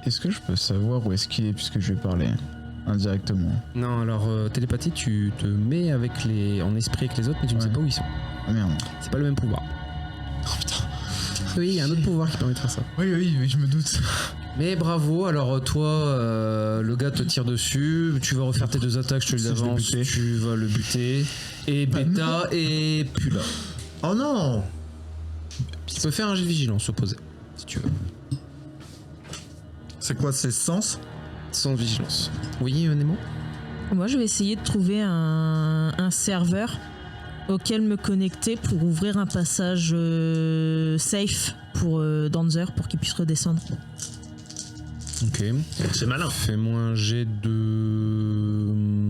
Est-ce que je peux savoir où est-ce qu'il est puisque je vais parler indirectement? Non, alors télépathie, tu te mets en esprit avec les autres, mais tu ne sais pas où ils sont. Ah merde. C'est pas le même pouvoir. Oh putain. Oui, il y a un autre pouvoir qui permet de faire ça. Oui, je me doute. Mais bravo, alors toi, le gars te tire dessus, tu vas refaire tes 2 attaques, je te le dis Si je l'ai d'avance, buté. tu vas le buter. Et Beta et plus là. Oh non! Tu peux faire un jet de vigilance opposé, si tu veux. C'est quoi, c'est sens? Sans vigilance. Oui, Nemo? Moi, je vais essayer de trouver un serveur auquel me connecter pour ouvrir un passage safe pour Danzer pour qu'il puisse redescendre. Ok. C'est malin. Fais-moi un jet de...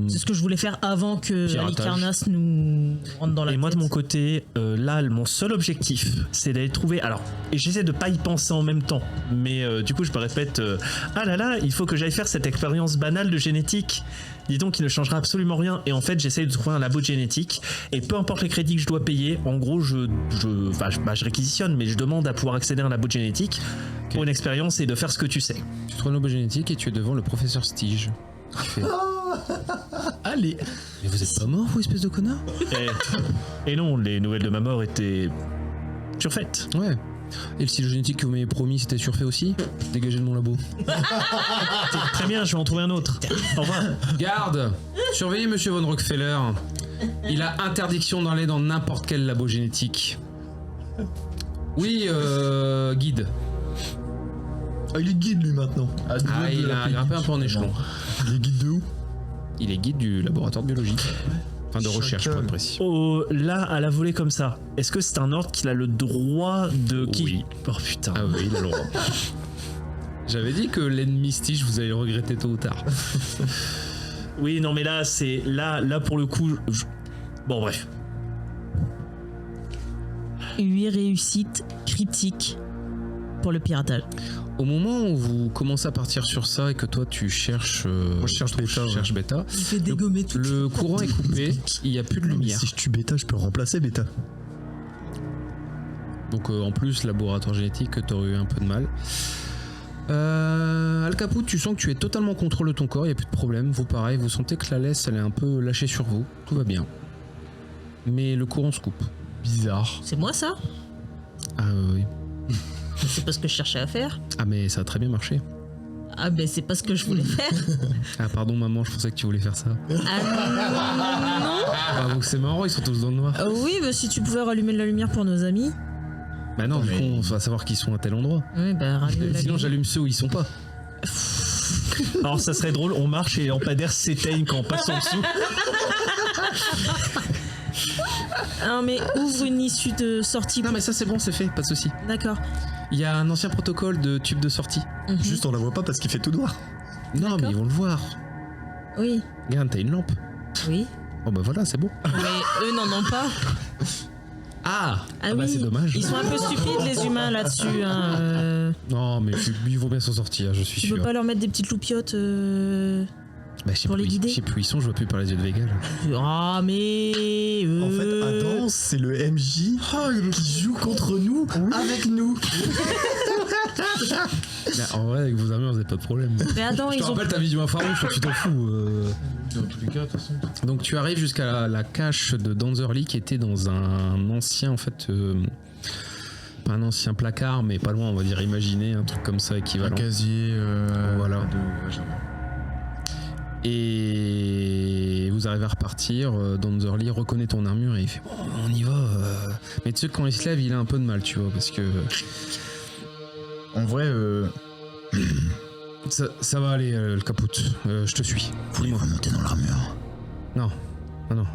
C'est ce que je voulais faire avant que Piratage. Alicarnas nous rentre dans la Et moi de tête. mon côté, là, mon seul objectif, c'est d'aller trouver. Alors, et j'essaie de pas y penser en même temps, mais du coup, je me répète ah là là, il faut que j'aille faire cette expérience banale de génétique. Dis donc, il ne changera absolument rien. Et en fait, j'essaie de trouver un labo de génétique. Et peu importe les crédits que je dois payer, en gros, je réquisitionne, mais je demande à pouvoir accéder à un labo de génétique pour une expérience et de faire ce que tu sais. Tu trouves un objet génétique et tu es devant le professeur Stige. Il fait, Allez. mais vous êtes pas mort, vous, espèce de connard? Et non, les nouvelles de ma mort étaient surfaites. Ouais. Et le silo génétique que vous m'avez promis, c'était surfait aussi? Dégagez de mon labo. Très bien, je vais en trouver un autre. Au revoir. Garde! Surveillez Monsieur Von Rockefeller. Il a interdiction d'aller dans n'importe quel labo génétique. Oui, guide. Ah, il est guide lui maintenant. À deux Ah, de il la a grimpé un peu en péniche. échelon. Il est guide de où? Il est guide du laboratoire de biologie. Enfin, de recherche, pour être précis. Oh, là, à la volée comme ça, est-ce que c'est un ordre qu'il a le droit de... Oui. Oh putain. Ah oui, il a le droit. J'avais dit que l'ennemi Stige, vous allez le regretter tôt ou tard. Oui, non, mais là, c'est... Là pour le coup... Bon, bref. 8 réussites critiques pour le piratage. Au moment où vous commencez à partir sur ça et que toi tu cherches, Moi, je cherche Beta, ouais. Beta, Il fait dégommer tout. le courant est coupé, il n'y a plus de Non, mais lumière. si je tue Beta, je peux remplacer Beta. Donc en plus, laboratoire génétique, t'aurais eu un peu de mal. Al Caput, tu sens que tu es totalement en contrôle de ton corps, il n'y a plus de problème. Vous pareil, vous sentez que la laisse elle est un peu lâchée sur vous, tout va bien. Mais le courant se coupe. Bizarre. C'est moi ça? Ah oui. C'est pas ce que je cherchais à faire. Ah mais ça a très bien marché. Ah ben c'est pas ce que je voulais faire. Ah pardon maman, je pensais que tu voulais faire ça. Ah non. Ah donc c'est marrant, ils sont tous dans le noir. Oui, bah, si tu pouvais rallumer de la lumière pour nos amis. Bah non, du mais- coup on va savoir qu'ils sont à tel endroit. Oui, bah rallumer la Sinon lumière. j'allume ceux où ils sont pas. Alors, ça serait drôle, on marche et les lampadaires s'éteignent quand on passe en dessous. Ah mais ouvre une issue de sortie. Non mais ça c'est bon, c'est fait, pas de souci. D'accord. Il y a un ancien protocole de tube de sortie. Mhm. Juste, on la voit pas parce qu'il fait tout noir. Non mais ils vont le voir. Oui, Regarde, t'as une lampe. oui. Oh bah voilà, c'est bon. Mais eux n'en ont pas. Ah, Ah bah oui. c'est dommage. Ils sont un peu stupides les humains là-dessus. Hein. Non mais ils vont bien s'en sortir, je suis Tu sûr. peux pas leur mettre des petites loupiottes Bah, je sais pour plus les où ils- guider Je sais plus où ils sont, je vois plus par les yeux de Vega. là. Ah mais... En fait, Adam, c'est le MJ qui joue contre nous, avec nous. Là, en vrai, avec vos armures, vous n'avez pas de problème. Mais attends, Je te ils ont... rappelle ta vision infrarouge, tu t'en fous. Dans tous les cas, de toute façon. Donc tu arrives jusqu'à la cache de Danzerly qui était dans un ancien, en fait, pas un ancien placard, mais pas loin, on va dire, imaginé, un truc comme ça Un équivalent. casier. Voilà. De... Et vous arrivez à repartir, Danzerly reconnaît ton armure et il fait bon, on y va. Mais tu sais, quand il se lève, il a un peu de mal, tu vois, parce que En vrai, ça va aller, le caput. Je te suis. Voulez-vous monter dans l'armure? Non,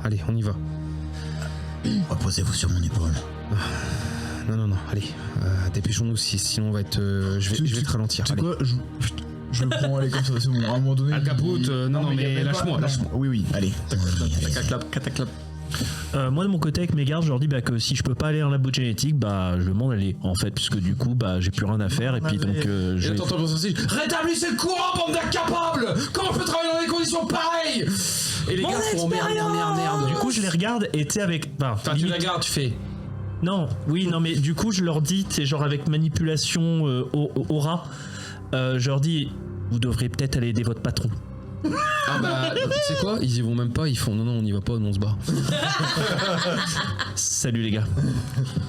allez, on y va. Reposez-vous sur mon épaule. Non, allez, dépêchons-nous, sinon on va être. Je vais te ralentir. tu sais Allez. quoi, je le prends, allez, comme ça, c'est bon. À un moment donné. Al Caput, non, il y a mais même pas- lâche-moi, non, lâche-moi. Oui, allez. Cataclap. Moi de mon côté avec mes gardes je leur dis que si je peux pas aller en labo de génétique je m'en aller en fait puisque du coup j'ai plus rien à faire et puis donc je Et là, vais... t'entends aussi rétablissez le courant, bande d'incapables! Comment on peut travailler dans des conditions pareilles? Et les gars font merde. Du coup je les regarde et tu sais avec... Enfin, tu limite- la gardes, tu fais. Non, oui, non, mais du coup, je leur dis, c'est genre avec manipulation aura, je leur dis, vous devrez peut-être aller aider votre patron. Ah bah, tu sais quoi? Ils y vont même pas, ils font non, on y va pas, nous on se barre. Salut les gars.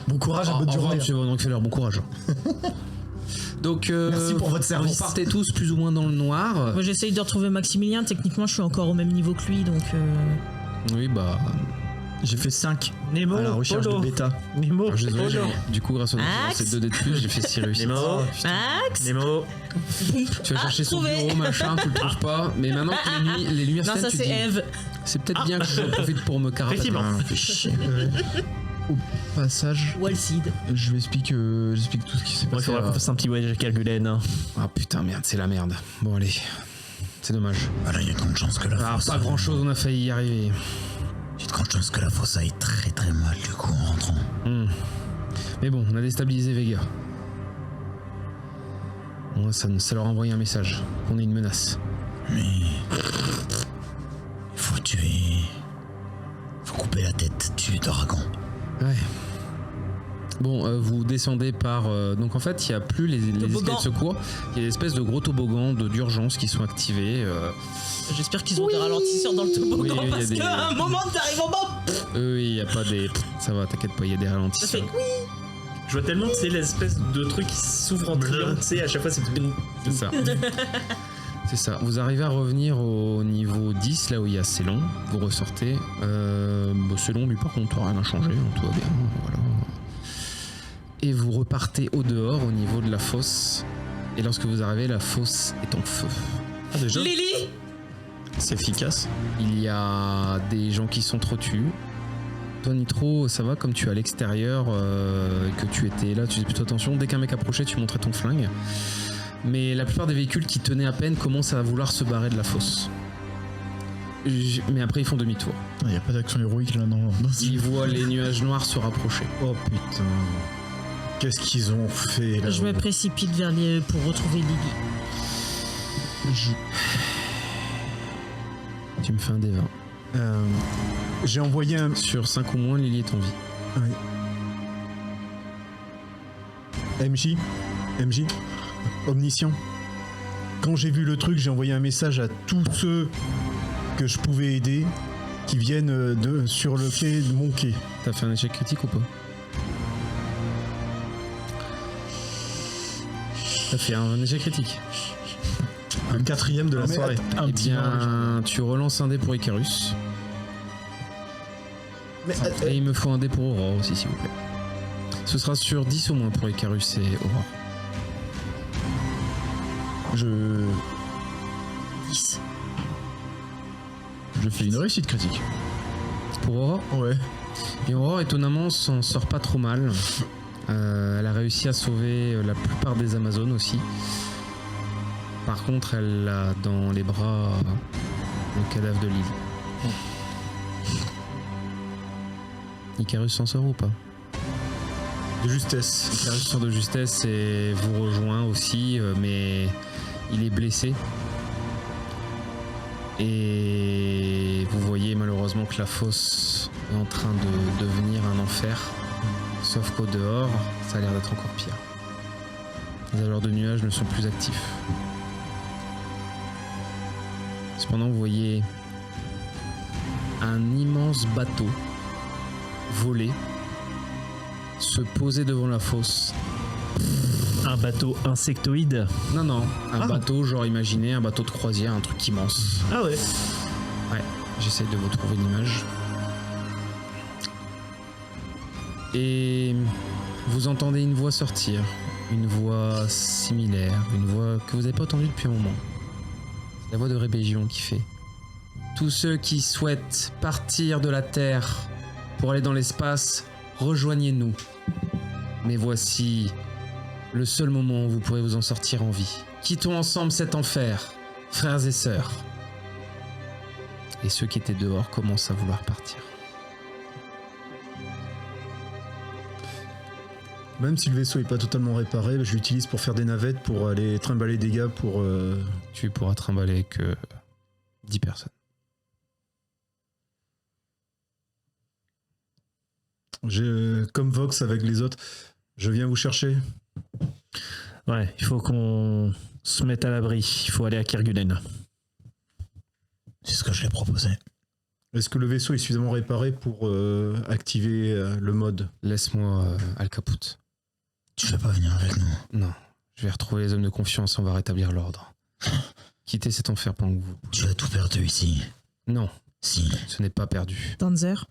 Bon courage, à Au bonne revoir, journée. monsieur Von Rockefeller, bon courage. Donc, Merci pour votre service. Vous partez tous plus ou moins dans le noir. Moi j'essaye de retrouver Maximilien, techniquement je suis encore au même niveau que lui donc... Oui, bah. J'ai fait 5 Nemo, à la recherche Polo. de bêta. Nemo, Alors, je suis désolé, Polo. du coup, grâce au Axe. c'est 2 dés de plus, j'ai fait 6 réussites. Nemo, Axe. Nemo. Tu vas chercher son trouvé. bureau, machin, tu le trouves pas. Mais maintenant que les lumières Non, s'éteignent, ça tu c'est dis, Eve. c'est peut-être bien que je profite pour me carapater. Effectivement. Fais chier. Passage, Walseed. je vais j'explique tout ce qui s'est Bon, il passé. faudra qu'on fasse un petit voyage avec Kerguelen. Hein. Ah putain, merde, c'est la merde. Bon, allez. C'est dommage. Voilà, il y a de grandes chances que la Ah, fosse. pas grand chose, on a failli y arriver. Il y a de grandes chances que la fosse aille très très mal du coup en rentrant. Mais bon, on a déstabilisé Vega. Bon, ça leur a envoyé un message qu'on est une menace. Mais. Il faut tuer. Faut couper la tête du dragon. Ouais. Bon, vous descendez par... donc en fait, il n'y a plus les escaliers de secours. Il y a des espèces de gros toboggans d'urgence qui sont activés. J'espère qu'ils ont des ralentisseurs dans le toboggan Oui, il y a parce des- qu'à un moment t'arrives en bas. Oui, il n'y a pas des... Ça va, t'inquiète pas, il y a des Ça ralentisseurs. fait Je vois tellement, c'est l'espèce de truc qui s'ouvre en triangle, tu sais, à chaque fois c'est... C'est ça. C'est ça. Vous arrivez à revenir au niveau 10, là où il y a Célon. Vous ressortez. Célon, lui, par contre, rien n'a changé. Tout va bien. Voilà. Et vous repartez au dehors, au niveau de la fosse. Et lorsque vous arrivez, la fosse est en feu. Ah, déjà Lily. C'est efficace. Il y a des gens qui sont trop tués. Toi, Nitro, ça va, comme tu es à l'extérieur, que tu étais là, tu fais plutôt attention. Dès qu'un mec approchait, tu montrais ton flingue. Mais la plupart des véhicules qui tenaient à peine commencent à vouloir se barrer de la fosse. Mais après, ils font demi-tour. Il n'y a pas d'action héroïque là, non. Ils voient les nuages noirs se rapprocher. Oh putain. Qu'est-ce qu'ils ont fait là? Je me précipite vers pour retrouver Lily. Tu me fais un D20. J'ai envoyé un. Sur 5 ou moins, Lily est en vie. MJ, omniscient. Quand j'ai vu le truc, j'ai envoyé un message à tous ceux que je pouvais aider qui viennent sur le quai de mon quai. T'as fait un échec critique ou pas? T'as fait un échec critique. Le 4ème de la Mais soirée. Eh bien, tu relances un dé pour Icarus. Mais, Et il me faut un dé pour Aurore aussi, s'il vous plaît. Ce sera sur 10 au moins pour Icarus et Aurore. Je 10. fais une réussite critique. Pour Aurore? Ouais. Et Aurore, étonnamment, s'en sort pas trop mal. Elle a réussi à sauver la plupart des Amazones aussi. Par contre, elle a dans les bras le cadavre de Lily. Icarus s'en sort ou pas? de justesse. Icarus sort de justesse et vous rejoint aussi, mais il est blessé. Et vous voyez malheureusement que la fosse est en train de devenir un enfer. Sauf qu'au dehors, ça a l'air d'être encore pire. Les avaleurs de nuages ne sont plus actifs. Cependant, vous voyez un immense bateau volé se poser devant la fosse. Un bateau insectoïde. Non, un bateau, genre imaginez un bateau de croisière, un truc immense. Ah ouais. Ouais, j'essaie de vous trouver une image. Et vous entendez une voix sortir, une voix similaire, une voix que vous n'avez pas entendue depuis un moment. C'est la voix de Rébellion qui fait: tous ceux qui souhaitent partir de la Terre pour aller dans l'espace, rejoignez-nous. Mais voici le seul moment où vous pourrez vous en sortir en vie. Quittons ensemble cet enfer, frères et sœurs. Et ceux qui étaient dehors commencent à vouloir partir. Même si le vaisseau est pas totalement réparé, je l'utilise pour faire des navettes pour aller trimballer des gars pour. Tu pourras trimballer que 10 personnes. J'ai comme Vox avec les autres. Je viens vous chercher. Ouais, il faut qu'on se mette à l'abri. Il faut aller à Kerguelen. C'est ce que je l'ai proposé. Est-ce que le vaisseau est suffisamment réparé pour activer le mode? Laisse-moi Al-Caput. Tu veux pas venir avec nous? Non, je vais retrouver les hommes de confiance, on va rétablir l'ordre. Quittez cet enfer pendant que vous... Tu as tout perdu ici. Non, Si. ce n'est pas perdu. Danzer,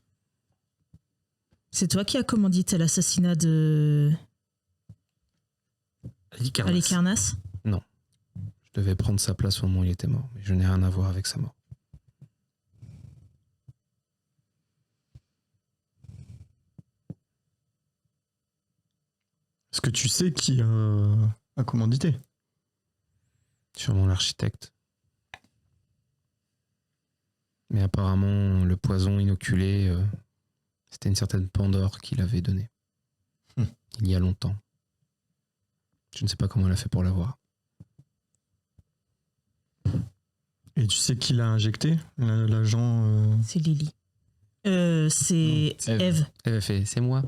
C'est toi qui as commandité l'assassinat de Halicarnasse? Je devais prendre sa place au moment où il était mort, mais je n'ai rien à voir avec sa mort. Est-ce que tu sais qui a commandité? Sûrement l'architecte. Mais apparemment, le poison inoculé, c'était une certaine Pandore qui l'avait donné. Il y a longtemps. Je ne sais pas comment elle a fait pour l'avoir. Et tu sais qui l'a injecté? L'agent. C'est Lily. C'est Eve. Eve. Elle a fait, c'est moi.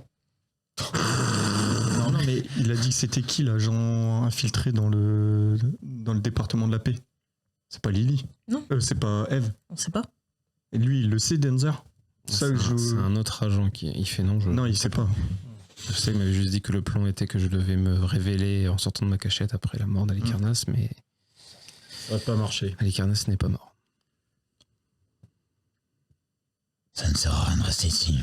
Non, mais il a dit que c'était qui l'agent infiltré dans le département de la paix? C'est pas Lily. Non. C'est pas Eve. On sait pas. Et lui, il le sait, Denzer? C'est un autre agent qui il fait non. Non, il sait pas. Je sais qu'il m'avait juste dit que le plan était que je devais me révéler en sortant de ma cachette après la mort d'Halicarnasse, mais Ça va pas marcher. Halicarnasse n'est pas mort. Ça ne sert à rien de rester ici.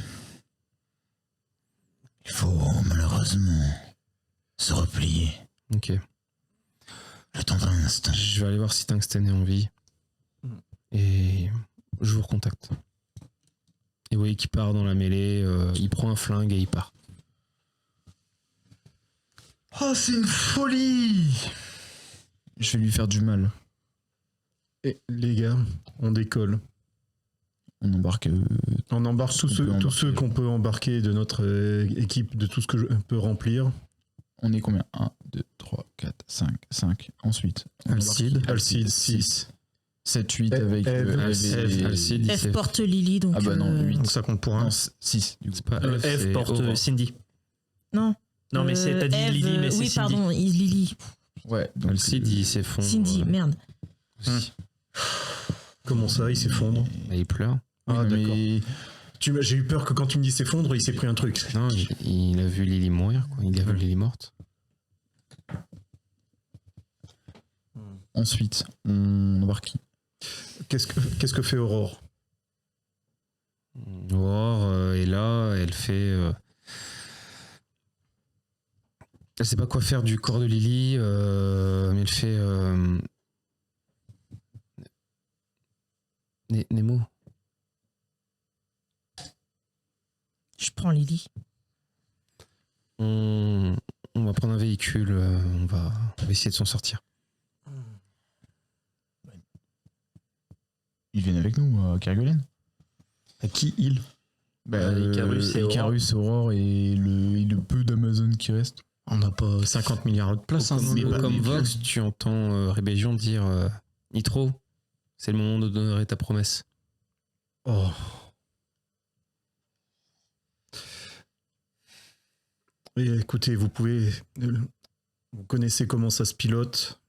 Il faut malheureusement se replier. Ok. Le temps d'un instant. Je vais aller voir si Tungsten est en vie. Et je vous recontacte. Et vous voyez qu'il part dans la mêlée, il prend un flingue et il part. Oh, c'est une folie! Je vais lui faire du mal. Et les gars, on décolle. On embarque. On embarque tous ceux qu'on peut embarquer de notre équipe, de tout ce que je peux remplir. On est combien? 1, 2, 3, 4, 5. Ensuite. Alcide. Alcide, 6. 7, 8 Eve, avec. Alcide, Eve porte Lily, donc. Ah bah non, 8. Donc ça compte pour un. Non, 6. Du coup. C'est pas Eve, Eve c'est porte Aurore. Cindy. Non. Non, mais t'as dit Eve, Lily, mais c'est oui, Cindy. pardon, Lily. Ouais, donc Alcide, il s'effondre. Cindy, merde. aussi. Comment ça, il s'effondre? Et il pleure. Ah, oui, d'accord. mais J'ai eu peur que quand tu me dis s'effondre, il s'est pris un truc. Non, il a vu Lily mourir, quoi. Il a vu Lily morte. ensuite, on embarque qui? Qu'est-ce que fait Aurore? Aurore est là, elle fait. Elle sait pas quoi faire du corps de Lily, mais elle fait. Nemo. Je prends Lily. On va prendre un véhicule, on va essayer de s'en sortir. Ils viennent avec nous à Kerguelen? À qui il? Icarus et Aurore. Icarus, Aurore et le peu d'Amazon qui reste. On n'a pas 50 milliards de places. Hein, Mais dans le- comme Vox, tu entends Rébellion dire Nitro, c'est le moment d'honorer ta promesse. Oh. Et écoutez, vous connaissez comment ça se pilote.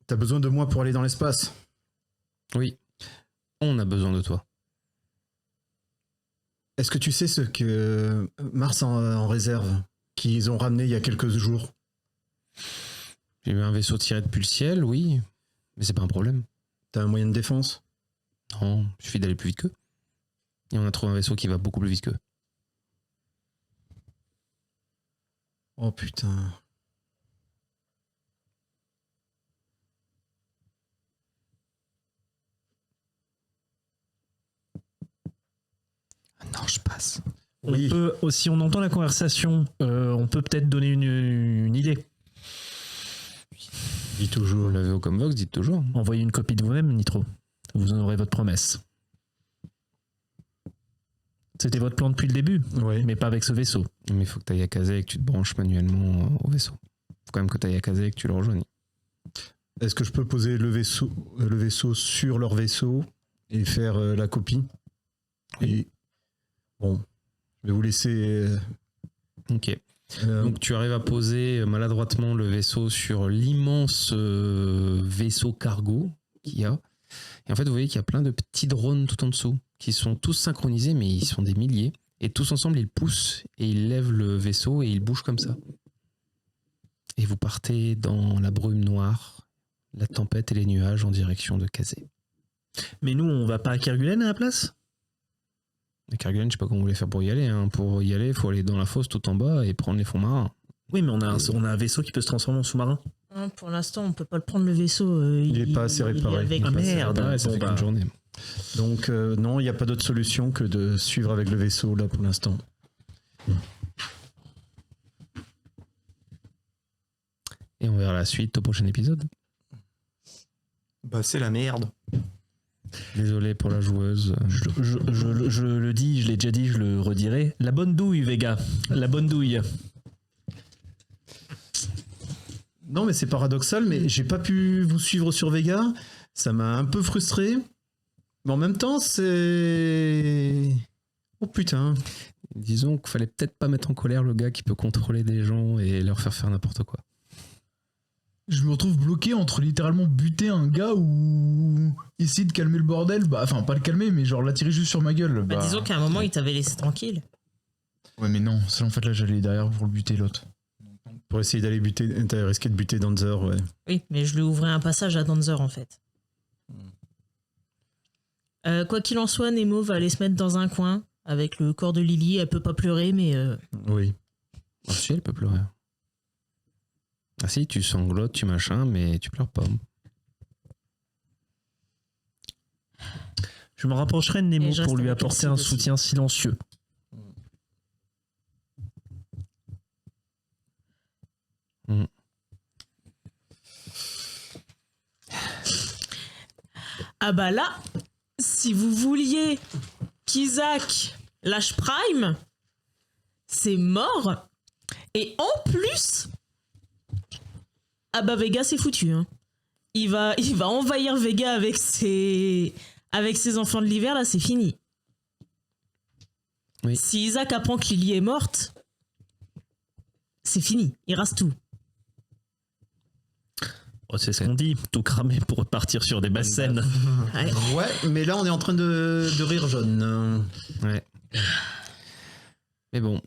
T'as besoin de moi pour aller dans l'espace. Oui, on a besoin de toi. Est-ce que tu sais ce que Mars a en réserve, qu'ils ont ramené il y a quelques jours? J'ai vu un vaisseau tiré depuis le ciel, oui, mais c'est pas un problème. T'as un moyen de défense? Non, il suffit d'aller plus vite qu'eux. Et on a trouvé un vaisseau qui va beaucoup plus vite qu'eux. Oh putain. Non, je passe. Oui. Si on entend la conversation, on peut peut-être donner une idée. Dis toujours. Vous l'avez au Comvox, dites toujours. Envoyez une copie de vous-même, Nitro. Vous en aurez votre promesse. C'était votre plan depuis le début, Ouais. mais pas avec ce vaisseau. Mais il faut que tu ailles à Kazé et que tu te branches manuellement au vaisseau. Faut quand même que tu ailles à Kazé et que tu le rejoignes. Est-ce que je peux poser le vaisseau sur leur vaisseau et faire la copie? Et bon, je vais vous laisser. Ok. Donc tu arrives à poser maladroitement le vaisseau sur l'immense vaisseau cargo qu'il y a. Et en fait, vous voyez qu'il y a plein de petits drones tout en dessous qui sont tous synchronisés, mais ils sont des milliers. Et tous ensemble, ils poussent et ils lèvent le vaisseau et ils bougent comme ça. Et vous partez dans la brume noire, la tempête et les nuages en direction de Kazé. Mais nous, on va pas à Kerguelen à la place? Et Kerguelen, je sais pas comment vous voulez faire pour y aller. Hein. Pour y aller, il faut aller dans la fosse tout en bas et prendre les fonds marins. Oui, mais on a un vaisseau qui peut se transformer en sous-marin. Hein, pour l'instant, on peut pas le prendre le vaisseau. Il est pas assez réparé. avec- Ah merde, Ouais, ça bon, fait bah, qu'une journée. Donc non, il n'y a pas d'autre solution que de suivre avec le vaisseau là pour l'instant. Et on verra la suite au prochain épisode. Bah, c'est la merde. Désolé pour la joueuse. je le dis, je l'ai déjà dit, je le redirai. La bonne douille, Vega. La bonne douille. Non, mais c'est paradoxal, mais j'ai pas pu vous suivre sur Vega. Ça m'a un peu frustré. Mais en même temps, c'est... Oh putain. Disons qu'il fallait peut-être pas mettre en colère le gars qui peut contrôler des gens et leur faire n'importe quoi. Je me retrouve bloqué entre littéralement buter un gars ou essayer de calmer le bordel. Bah, enfin, pas le calmer, mais genre l'attirer juste sur ma gueule. Bah, disons qu'à un moment, il t'avait laissé tranquille. Ouais, mais non, ça en fait là j'allais derrière pour le buter l'autre. Pour essayer d'aller buter, t'as risqué de buter Danzer, ouais. Oui, mais je lui ouvrais un passage à Danzer en fait. Quoi qu'il en soit, Nemo va aller se mettre dans un coin avec le corps de Lily. Elle peut pas pleurer, mais Oui. Ah si, elle peut pleurer. Ah si, tu sanglotes, tu machin, mais tu pleures pas. Je me rapprocherai de Nemo Et je pour reste lui avec apporter Elsie un aussi. soutien silencieux. ah bah là, si vous vouliez qu'Isaac lâche Prime, c'est mort. Et en plus, ah bah Vega c'est foutu. Hein. Il va envahir Vega avec ses enfants de l'hiver, là c'est fini. Oui. Si Isaac apprend que Lily est morte, c'est fini, il rase tout. Oh, c'est ce qu'on dit, tout cramer pour repartir sur des basses scènes. Ouais. Ouais, mais là on est en train de rire jaune. Ouais. Mais bon,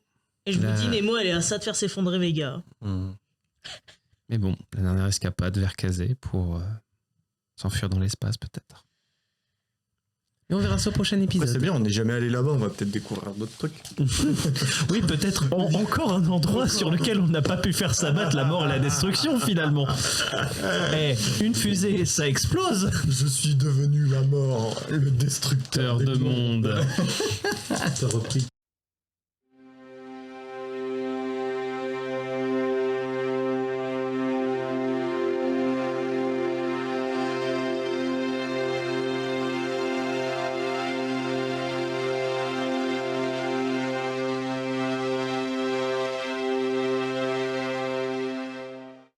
Et je Là- vous dis, Nemo, elle est à ça de faire s'effondrer Vega. la dernière escapade vers Kazé pour s'enfuir dans l'espace peut-être. Et on verra ça au prochain Ouais, épisode. c'est bien, on n'est jamais allé là-bas, on va peut-être découvrir d'autres trucs. Oui, peut-être encore un endroit sur lequel on n'a pas pu faire s'abattre la mort et la destruction finalement. Eh, une fusée, ça explose. Je suis devenu la mort, le destructeur de monde. T'as repris.